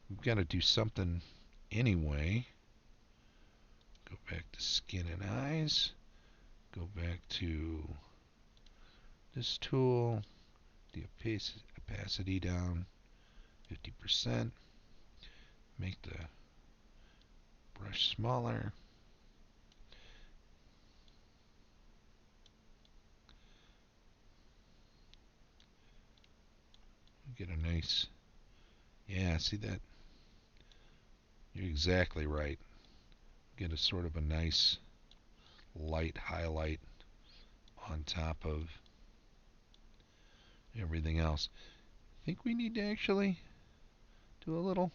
We've got to do something anyway. Go back to skin and eyes. Go back to this tool. The opacity down 50%. Make the brush smaller. Get a nice, yeah, see that? You're exactly right. Get a sort of a nice light highlight on top of everything else. I think we need to actually do a little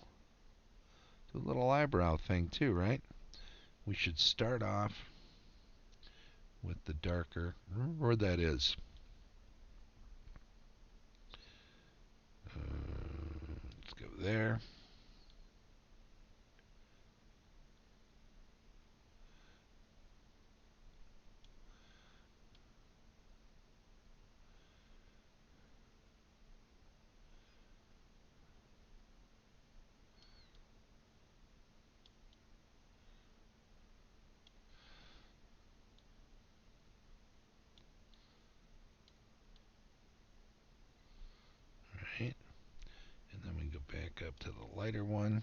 eyebrow thing too, right? We should start off with the darker, where that is. Let's go there. Right. And then we go back up to the lighter one.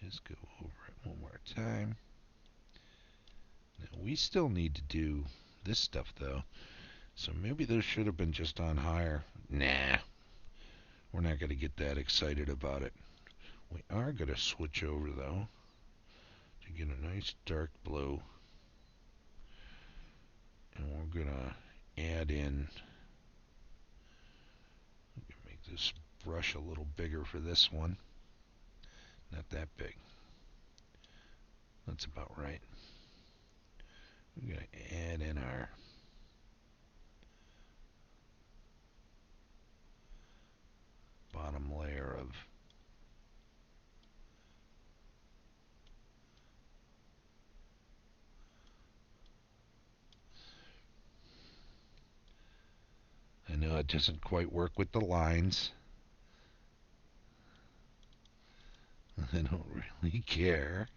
Just go over it one more time. Now we still need to do this stuff though. So maybe those should have been just on higher. Nah, we're not going to get that excited about it. We are going to switch over though to get a nice dark blue. And we're going to add in, make this brush a little bigger for this one. Not that big. That's about right. We're going to add in our bottom layer of I know it doesn't quite work with the lines. I don't really care.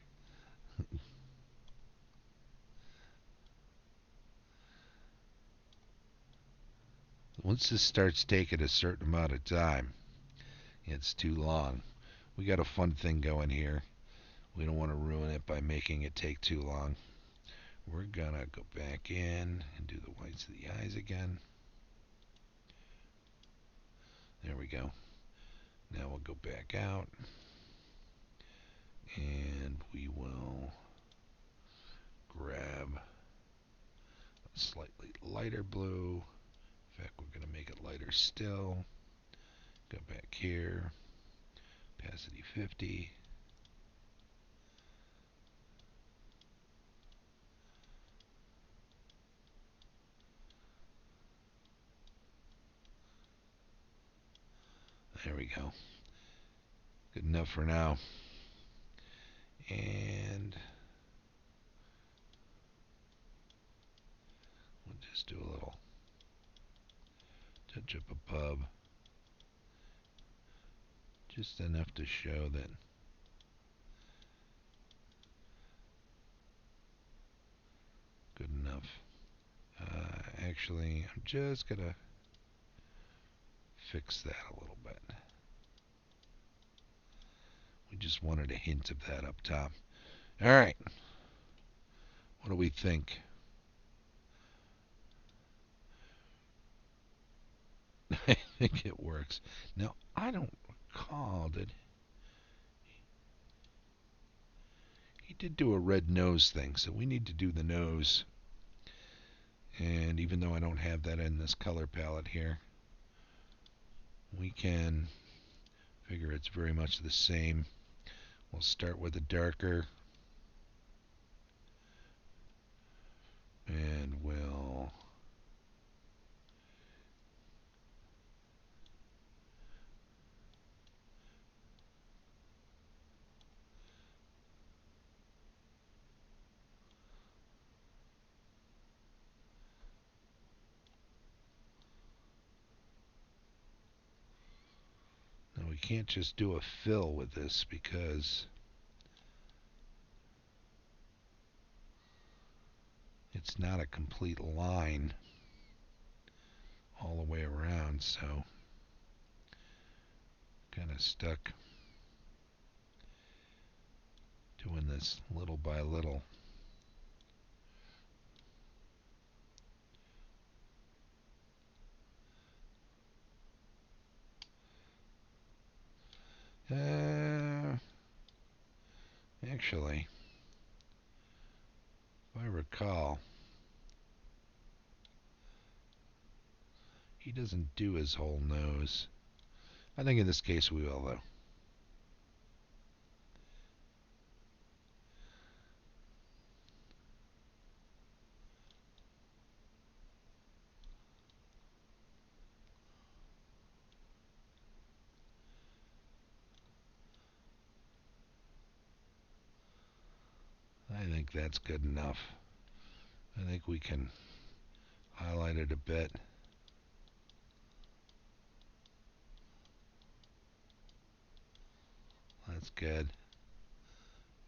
Once this starts taking a certain amount of time, it's too long. We got a fun thing going here. We don't want to ruin it by making it take too long. We're gonna go back in and do the whites of the eyes again. There we go. Now we'll go back out and we will grab a slightly lighter blue. In fact, we're going to make it lighter still. Go back here. Opacity 50. There we go. Good enough for now. And we'll just do a little touch up above. Just enough to show that good enough. Actually, I'm just going to fix that a little bit. We just wanted a hint of that up top. All right. What do we think? I think it works. Now, I don't recall, he did do a red nose thing, so we need to do the nose. And even though I don't have that in this color palette here, we can figure it's very much the same. We'll start with a darker, and we'll now we can't just do a fill with this because it's not a complete line all the way around, so kind of stuck doing this little by little. Actually, if I recall, he doesn't do his whole nose. I think in this case we will, though. I think that's good enough. I think we can highlight it a bit. That's good.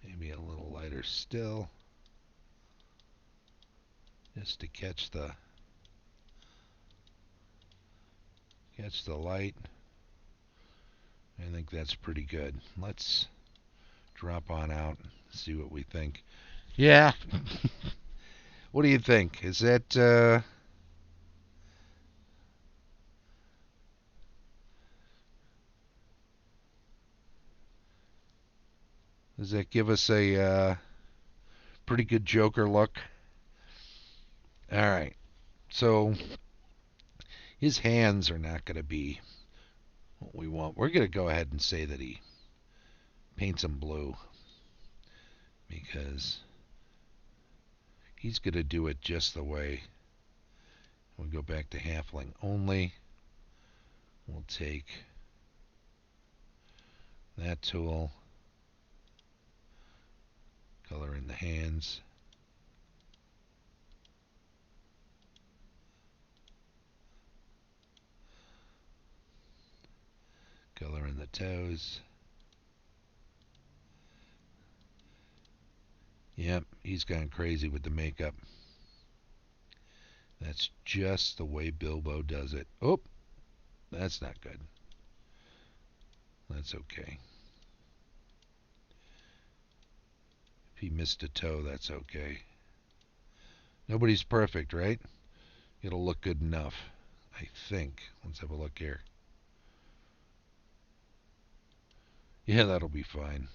Maybe a little lighter still, just to catch the light. I think that's pretty good. Let's drop on out, see what we think. Yeah. What do you think? Is that does that give us a pretty good Joker look? All right. So his hands are not going to be what we want. We're going to go ahead and say that he paints them blue because he's going to do it just the way. We'll go back to Halfling only. We'll take that tool, color in the hands, color in the toes. Yep, he's gone crazy with the makeup. That's just the way Bilbo does it. Oh, that's not good. That's okay. If he missed a toe, that's okay. Nobody's perfect, right? It'll look good enough, I think. Let's have a look here. Yeah, that'll be fine.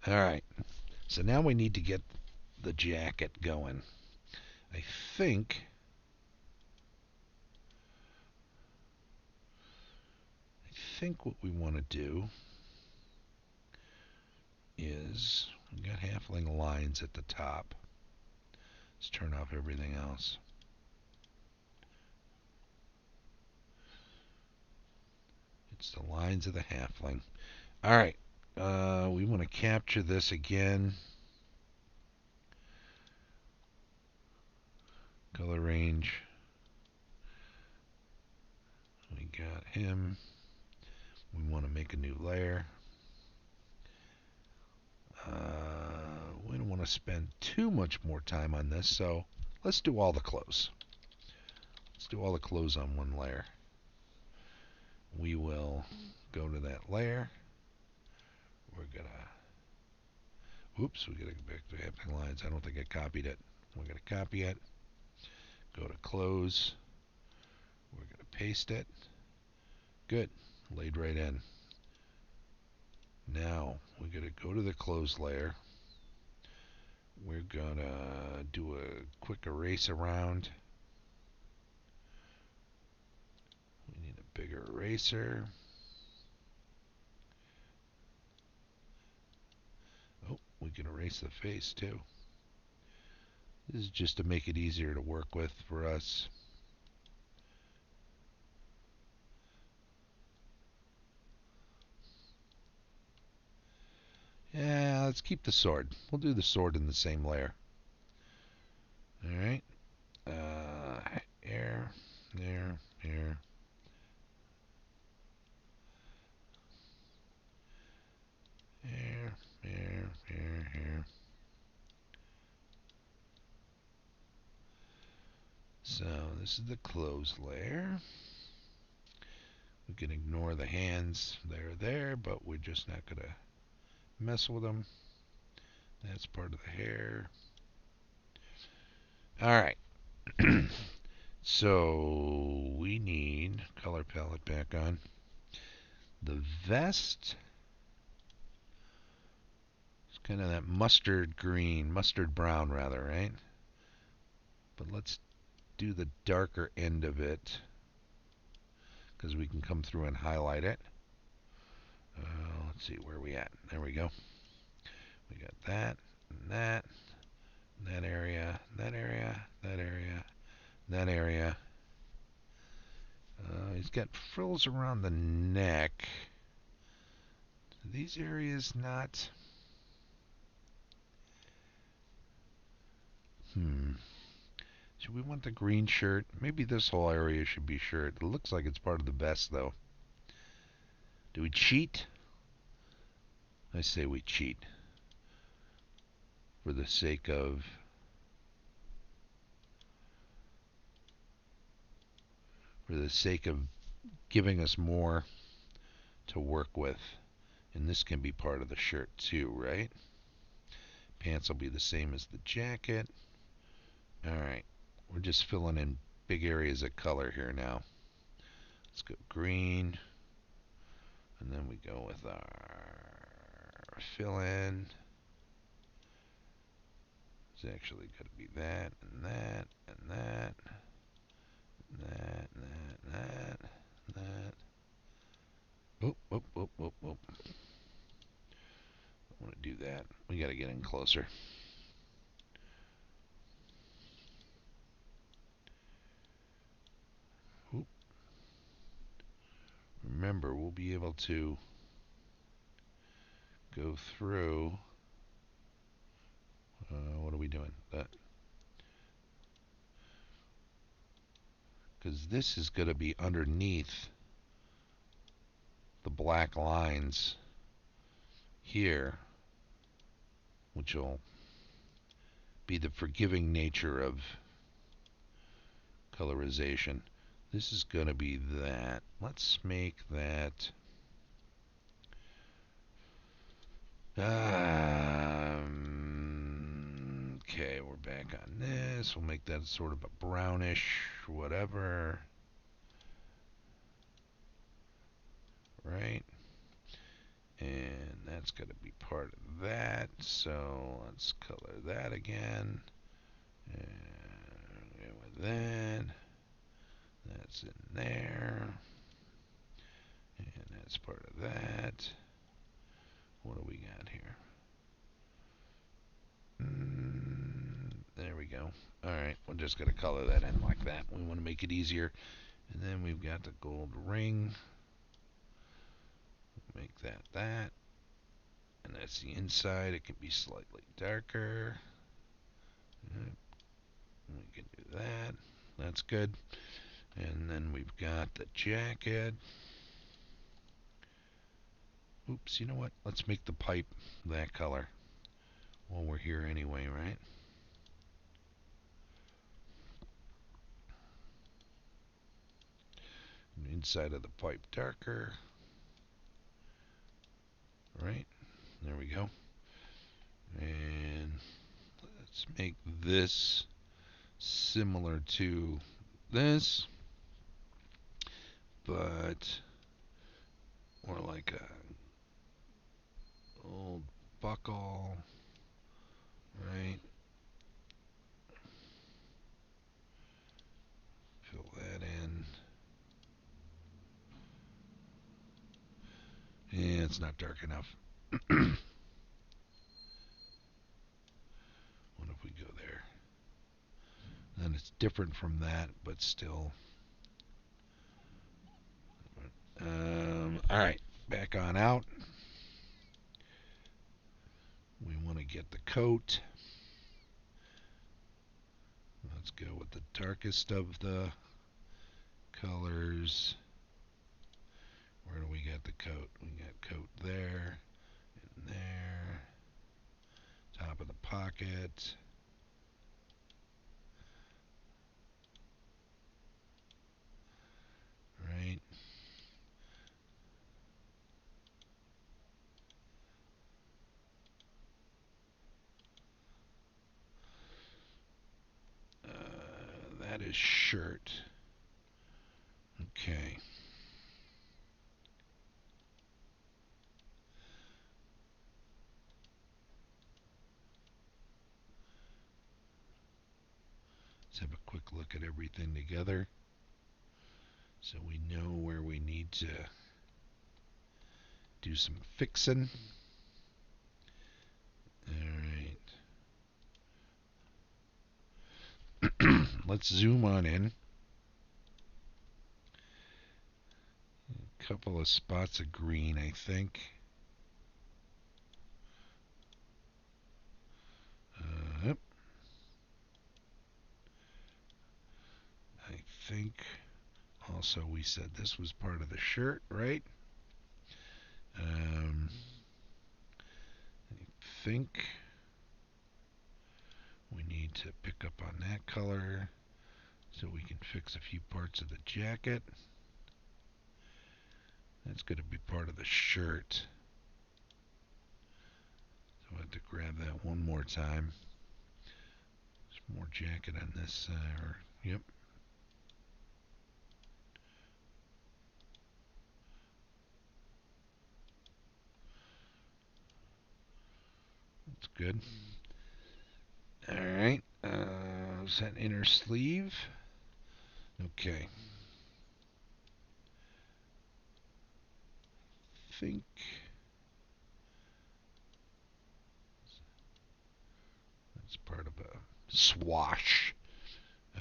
All right. So now we need to get the jacket going. I think what we want to do is we've got halfling lines at the top. Let's turn off everything else. It's the lines of the halfling. All right. We want to capture this again. Color range. We got him. We want to make a new layer. We don't want to spend too much more time on this, so let's do all the clothes. Let's do all the clothes on one layer. We will go to that layer. We're gonna, oops, we gotta go back to halfling lines. I don't think I copied it. We're going to copy it. Go to close. We're going to paste it. Good. Laid right in. Now we're going to go to the close layer. We're going to do a quick erase around. We need a bigger eraser. Oh, we can erase the face too. This is just to make it easier to work with for us. Yeah, let's keep the sword. We'll do the sword in the same layer. Alright. Here, there, here. Here. So this is the close layer. We can ignore the hands. They're there, but we're just not going to mess with them. That's part of the hair. Alright. So we need color palette back on. The vest is kind of that mustard green, mustard brown rather, right? But let's do the darker end of it because we can come through and highlight it. Let's see where we at. There we go. We got that and that area, that area, that area, that area. He's got frills around the neck. These areas not. Should we want the green shirt? Maybe this whole area should be shirt. It looks like it's part of the vest, though. Do we cheat? I say we cheat. For the sake of... giving us more to work with. And this can be part of the shirt, too, right? Pants will be the same as the jacket. Alright. We're just filling in big areas of color here now. Let's go green. And then we go with our fill in. It's actually going to be that and that and that. That. Oh. I want to do that. We got to get in closer. Oop. Remember, we'll be able to go through. What are we doing? That. Because this is going to be underneath the black lines here, which will be the forgiving nature of colorization. This is going to be that. Let's make that. Okay, we're back on this. We'll make that sort of a brownish whatever. Right? And that's going to be part of that. So let's color that again. And with that. That's in there. And that's part of that. What do we got here? There we go. Alright, we're just going to color that in like that. We want to make it easier. And then we've got the gold ring. Make that. And that's the inside. It can be slightly darker. We can do that. That's good. And then we've got the jacket. Oops, you know what? Let's make the pipe that color while we're here anyway, right? Inside of the pipe darker. Right? There we go. And let's make this similar to this, but more like a old buckle, right? Fill that in. Yeah, it's not dark enough. What if we go there? And it's different from that, but still. All right, back on out. We want to get the coat. Let's go with the darkest of the colors. Where do we get the coat? We got coat there, and there. Top of the pocket. Right. That is shirt. Okay. Let's have a quick look at everything together so we know where we need to do some fixing. Alright. Let's zoom on in. A couple of spots of green, I think. Yep. I think also we said this was part of the shirt, right? I think we need to pick up on that color so we can fix a few parts of the jacket. That's going to be part of the shirt. So I have to grab that one more time. There's more jacket on this side. Yep. That's good. Alright. Is that inner sleeve? Okay. I think that's part of a swash. I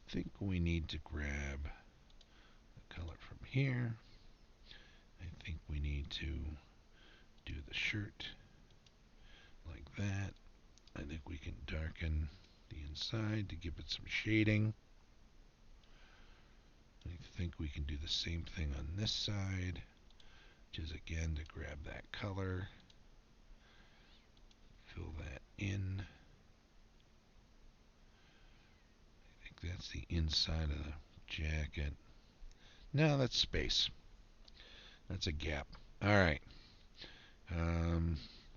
think we need to grab the color from here. I think we need to do the shirt like that. I think we can darken the inside to give it some shading. I think we can do the same thing on this side, which is again to grab that color, fill that in. I think that's the inside of the jacket. No, that's space. That's a gap. Alright.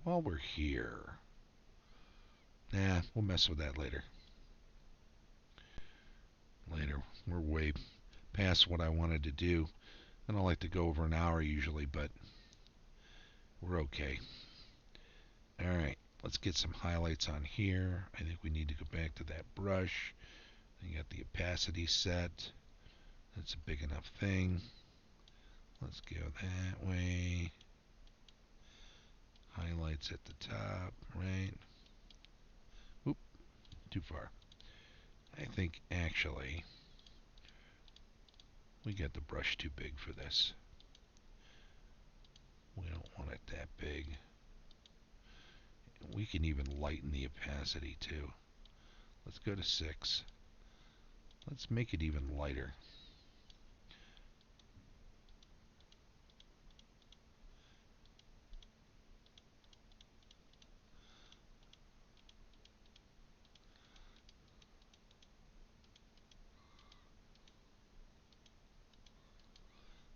While we're here, we'll mess with that later. We're way past what I wanted to do. I don't like to go over an hour usually, but we're okay. Alright, let's get some highlights on here. I think we need to go back to that brush. I got the opacity set. That's a big enough thing. Let's go that way. Highlights at the top, right? Oop, too far. I think actually we got the brush too big for this. We don't want it that big. We can even lighten the opacity too. Let's go to 6. Let's make it even lighter.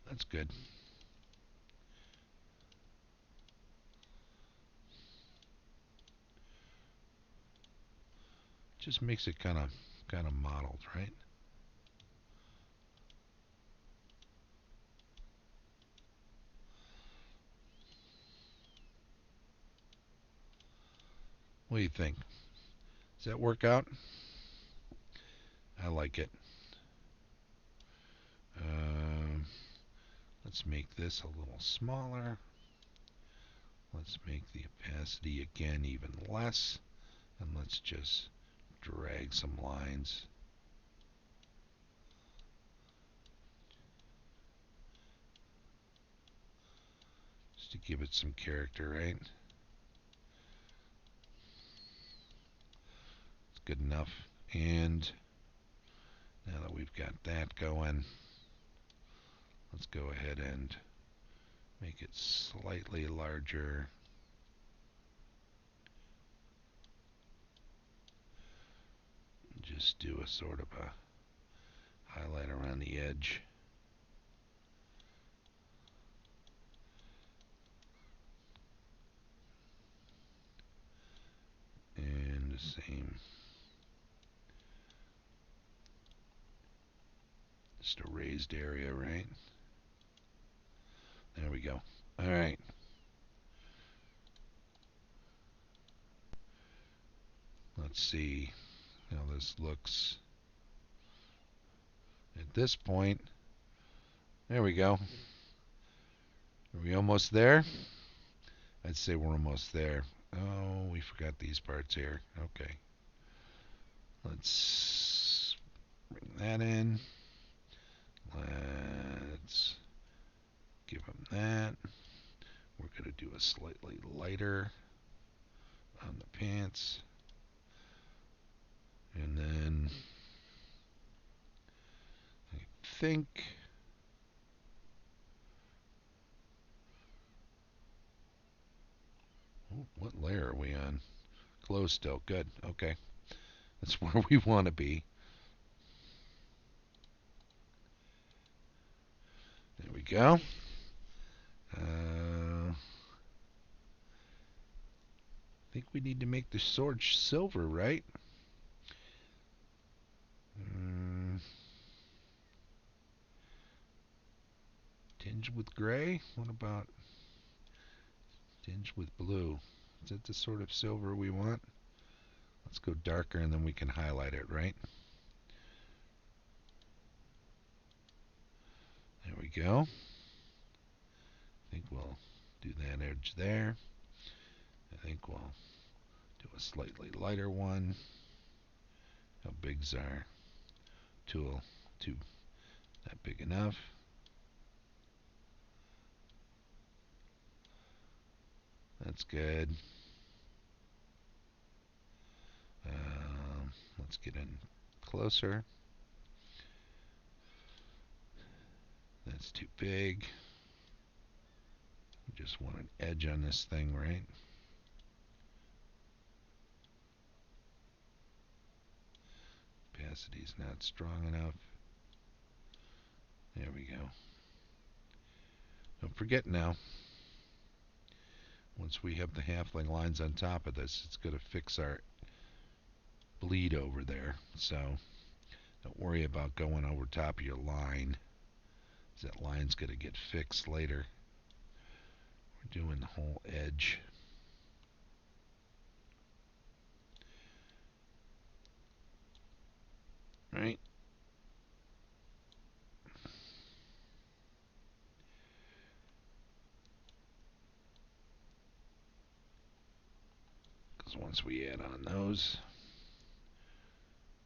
That's good. Just makes it kind of mottled, right? What do you think? Does that work out? I like it. Um, let's make this a little smaller. Let's make the opacity again even less. And let's just drag some lines. Just to give it some character, right? It's good enough. And now that we've got that going, let's go ahead and make it slightly larger. Just do a sort of a highlight around the edge. And the same. Just a raised area, right? There we go. All right. Let's see how this looks at this point. There we go. Are we almost there? I'd say we're almost there. Oh, we forgot these parts here. Okay. Let's bring that in. Let's give them that. We're going to do a slightly lighter on the pants. And then I think what layer are we on? Close still. Good. Okay. That's where we want to be. There we go. I think we need to make the sword silver, right? Tinge with gray? What about tinge with blue? Is that the sort of silver we want? Let's go darker and then we can highlight it, right? There we go. I think we'll do that edge there. I think we'll do a slightly lighter one. How big's our tool? Not big enough. That's good. Let's get in closer. That's too big. Just want an edge on this thing, right? Opacity's not strong enough. There we go. Don't forget now, once we have the halfling lines on top of this, it's going to fix our bleed over there. So don't worry about going over top of your line. That line's going to get fixed later. We're doing the whole edge. Right? Because once we add on those,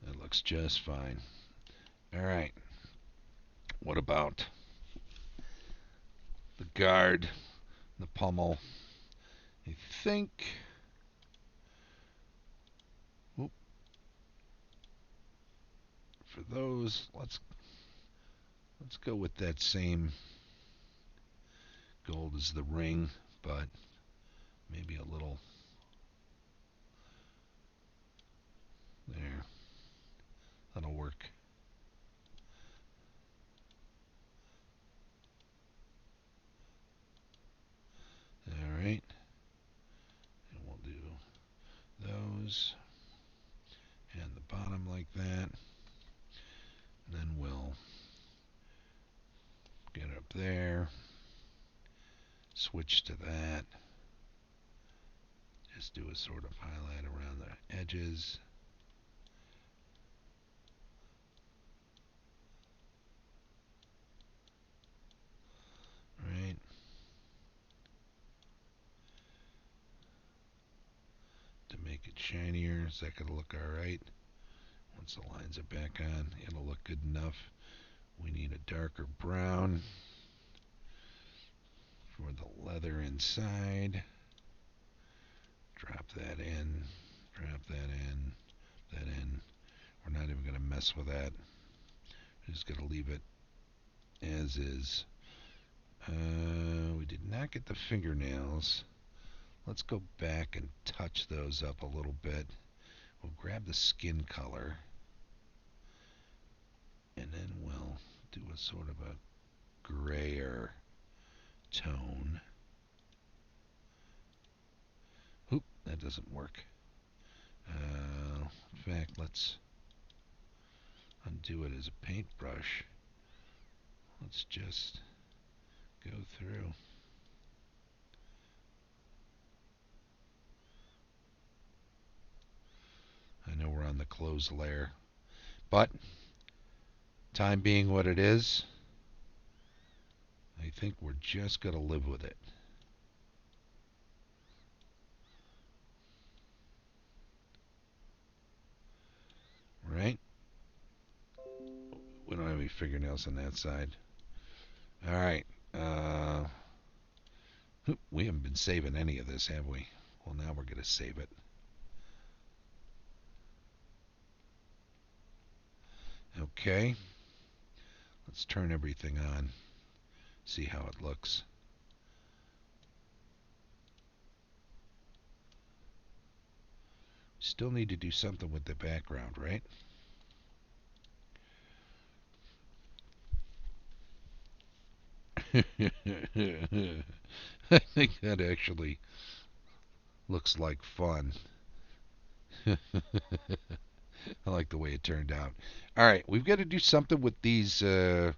it looks just fine. Alright. What about the guard, the pommel? I think... Whoop. For those, let's go with that same gold as the ring, but maybe a little there. That'll work. Alright. And we'll do those and switch to that. Just do a sort of highlight around the edges. Right. To make it shinier, is that going to look alright? Once the lines are back on, it'll look good enough. We need a darker brown for the leather inside. Drop that in, drop that in, that in. We're not even going to mess with that. We're just going to leave it as is. We did not get the fingernails. Let's go back and touch those up a little bit. We'll grab the skin color, and then we'll do a sort of a grayer tone. Oop, that doesn't work. In fact, let's undo it as a paintbrush. Let's just go through. I know we're on the closed layer, but time being what it is, I think we're just going to live with it. Right? We don't have any fingernails on that side. Alright. We haven't been saving any of this, have we? Well, now we're going to save it. Okay. Let's turn everything on. See how it looks. Still need to do something with the background, right? I think that actually looks like fun. I like the way it turned out. Alright, we've got to do something with these, I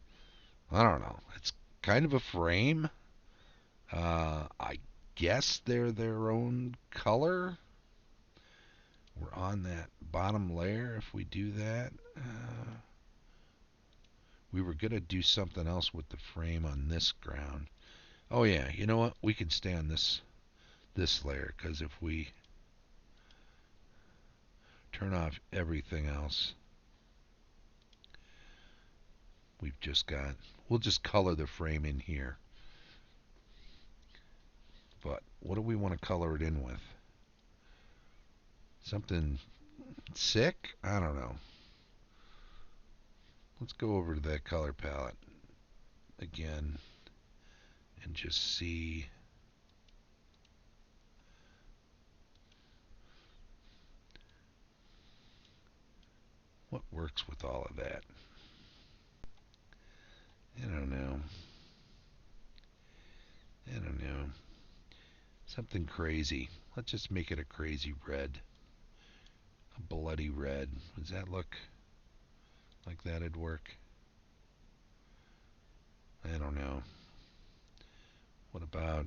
don't know. It's kind of a frame. I guess they're their own color. We're on that bottom layer if we do that. We were going to do something else with the frame on this ground. Oh yeah, you know what? We can stay on this layer, because if we turn off everything else, we'll just color the frame in here. But what do we want to color it in with? Something sick? I don't know. Let's go over to that color palette again and just see what works with all of that. I don't know. Something crazy. Let's just make it a crazy red. A bloody red. Does that look like that'd work? I don't know. What about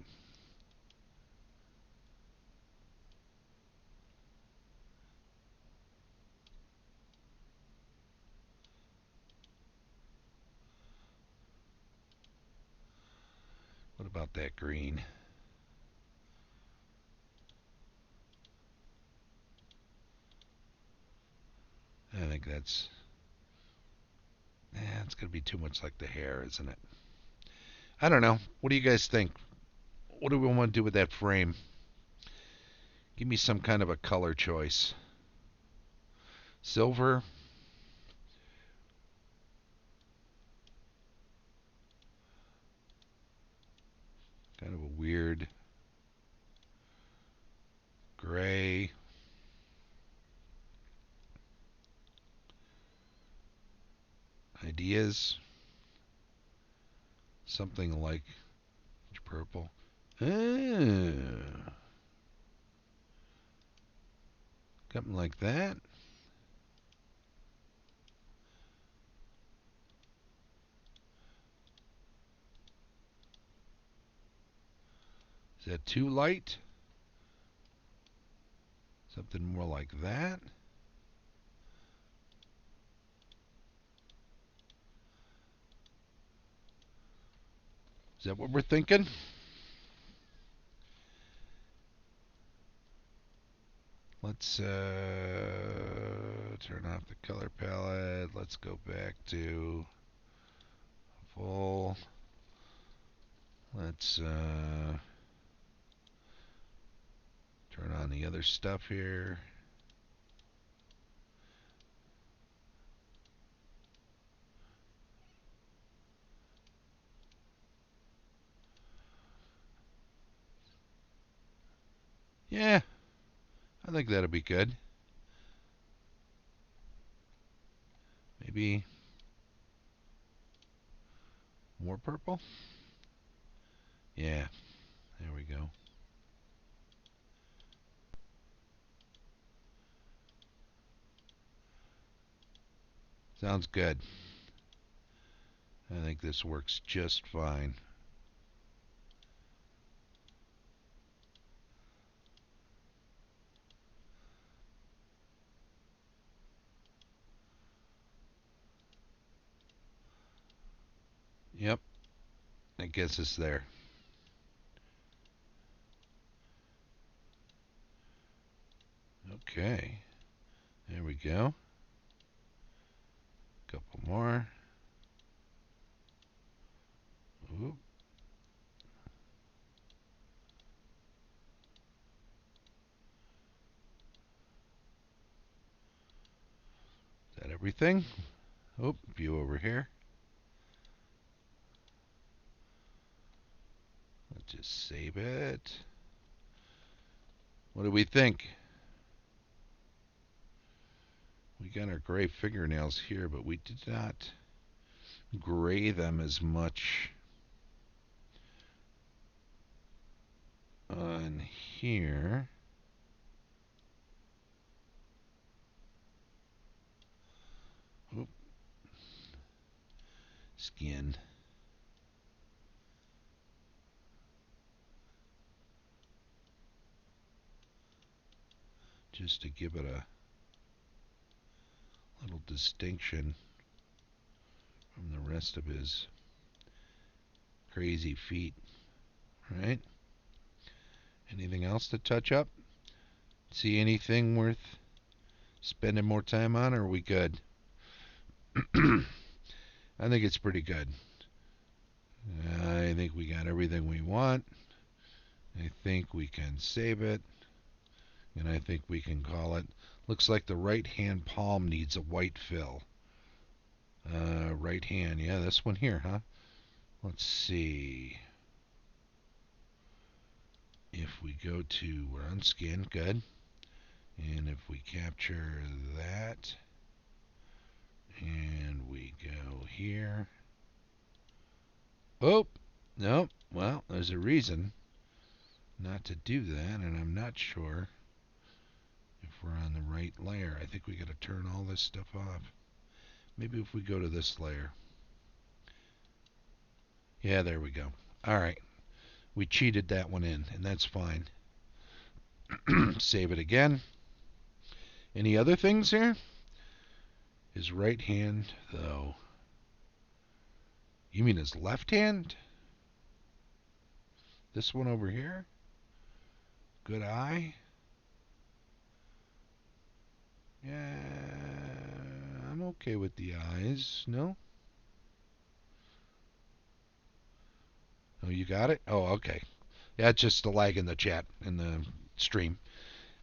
that green? I think it's going to be too much like the hair, isn't it? I don't know. What do you guys think? What do we want to do with that frame? Give me some kind of a color choice. Silver. Kind of a weird gray. Ideas? Something like purple. Something like that. Is that too light? Something more like that? Is that what we're thinking? Let's turn off the color palette. Let's go back to full. Let's turn on the other stuff here. Yeah, I think that'll be good. Maybe more purple? Yeah, there we go. Sounds good. I think this works just fine. Yep, that gets us there. Okay, there we go. Couple more. Oop. Is that everything? Oh, view over here. Let's just save it. What do we think? We got our gray fingernails here, but we did not gray them as much on here. Oop. Skin. Just to give it a little distinction from the rest of his crazy feet. Right? Anything else to touch up? See anything worth spending more time on, or are we good? I think it's pretty good. I think we got everything we want. I think we can save it. And I think we can call it. Looks like the right hand palm needs a white fill. Right hand, yeah, this one here, huh? Let's see. If we go to, we're on skin, good. And if we capture that, and we go here. Oh, no, well, there's a reason not to do that, and I'm not sure if we're on the right layer. I think we got to turn all this stuff off. Maybe if we go to this layer. Yeah, there we go. All right. We cheated that one in, and that's fine. Save it again. Any other things here? His right hand, though. You mean his left hand? This one over here? Good eye? Yeah, I'm okay with the eyes. No? Oh, you got it? Oh, okay. Yeah, it's just the lag in the chat, in the stream.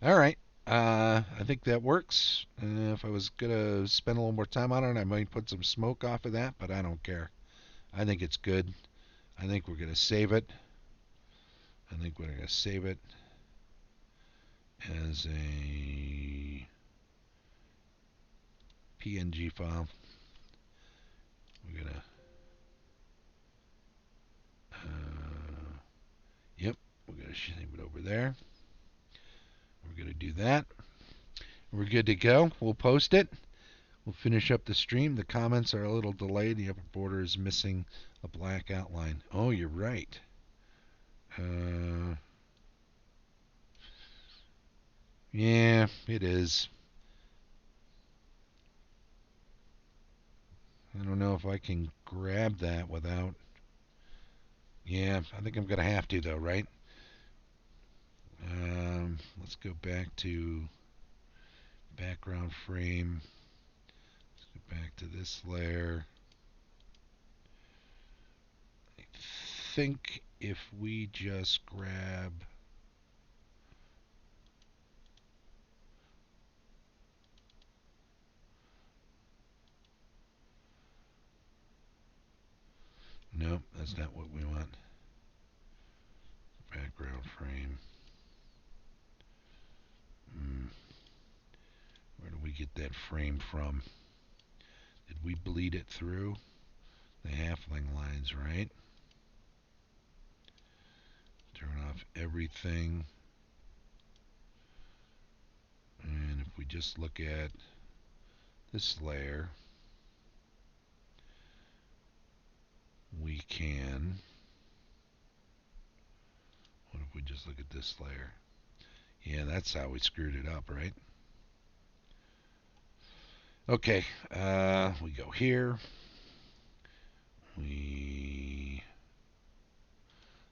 All right. I think that works. If I was going to spend a little more time on it, I might put some smoke off of that, but I don't care. I think it's good. I think we're going to save it. I think we're going to save it as a PNG file. We're going to, yep, we're going to save it over there. We're going to do that. We're good to go. We'll post it. We'll finish up the stream. The comments are a little delayed. The upper border is missing a black outline. Oh, you're right. Yeah, it is. I don't know if I can grab that without... Yeah, I think I'm going to have to, though, right? Let's go back to background frame. Let's go back to this layer. I think if we just grab... Nope, that's not what we want. Background frame. Where do we get that frame from? Did we bleed it through? The halfling lines, right? Turn off everything. And if we just look at this layer, we can... What if we just look at this layer? Yeah, that's how we screwed it up, right? Okay, we go here. We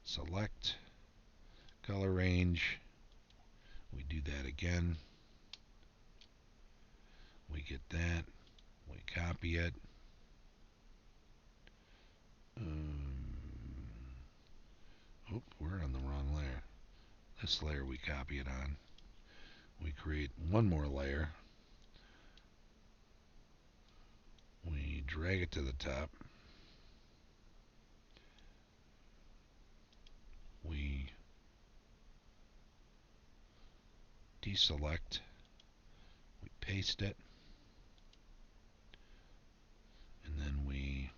select color range. We do that again. We get that. We copy it. We're on the wrong layer. This layer we copy it on. We create one more layer. We drag it to the top. We deselect. We paste it. And then we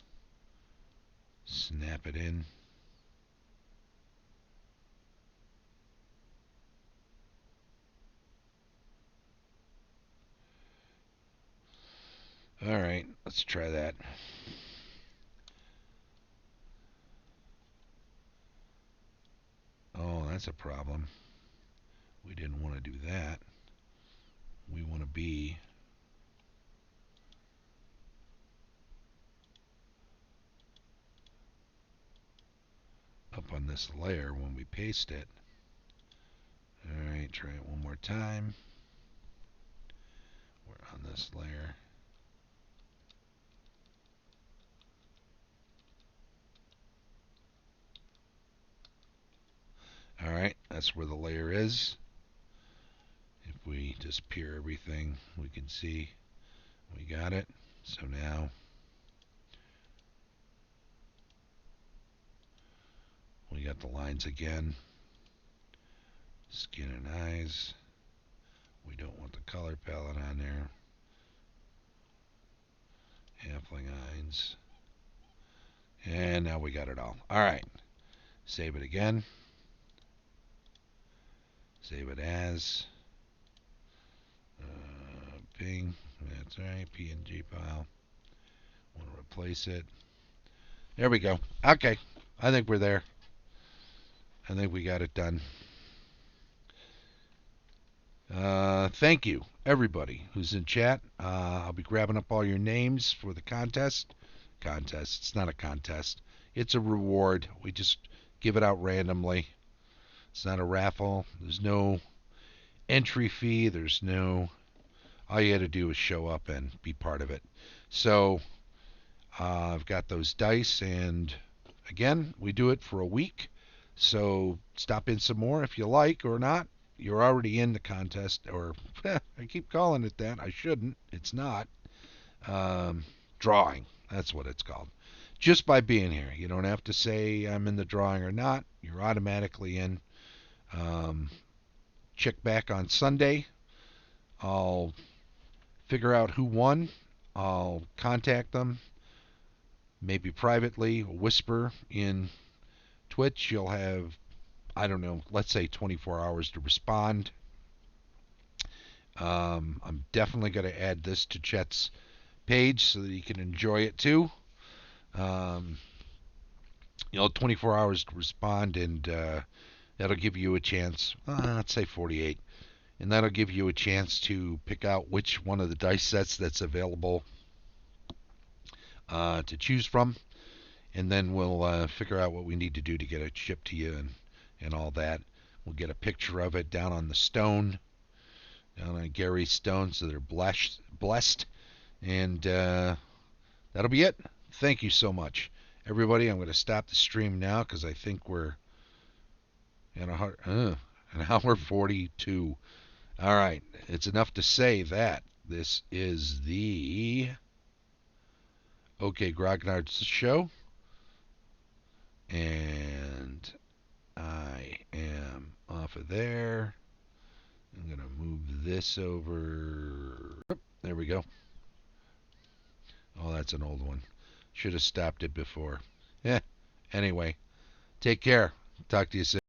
snap it in. Alright, let's try that. Oh, that's a problem. We didn't want to do that. We want to be up on this layer when we paste it. Alright, try it one more time. We're on this layer. Alright, that's where the layer is. If we just peer everything, we can see we got it. So now we got the lines again. Skin and eyes. We don't want the color palette on there. Halfling eyes. And now we got it all. Alright. Save it again. Save it as ping. That's right. PNG file. Want to replace it. There we go. Okay. I think we're there. I think we got it done. Thank you, everybody who's in chat. I'll be grabbing up all your names for the contest. It's not a contest. It's a reward. We just give it out randomly. It's not a raffle. There's no entry fee. There's no... All you got to do is show up and be part of it. So I've got those dice, and again, we do it for a week. So stop in some more if you like or not. You're already in the contest, or I keep calling it that. I shouldn't. It's not. Drawing. That's what it's called. Just by being here. You don't have to say I'm in the drawing or not. You're automatically in. Check back on Sunday. I'll figure out who won. I'll contact them. Maybe privately, whisper in Twitch. You'll have, I don't know, let's say 24 hours to respond. I'm definitely going to add this to Chet's page so that he can enjoy it too. 24 hours to respond, and that'll give you a chance, let's say 48. and that'll give you a chance to pick out which one of the dice sets that's available to choose from, and then we'll figure out what we need to do to get it shipped to you and all that. We'll get a picture of it down on the stone, down on Gary's stone, so they're blessed, and that'll be it. Thank you so much, everybody. I'm going to stop the stream now because I think we're at an hour 42. All right, it's enough to say that this is the OK Grognard show, and I am off of there. I'm going to move this over. There we go. Oh, that's an old one. Should have stopped it before. Yeah. Anyway, take care. Talk to you soon.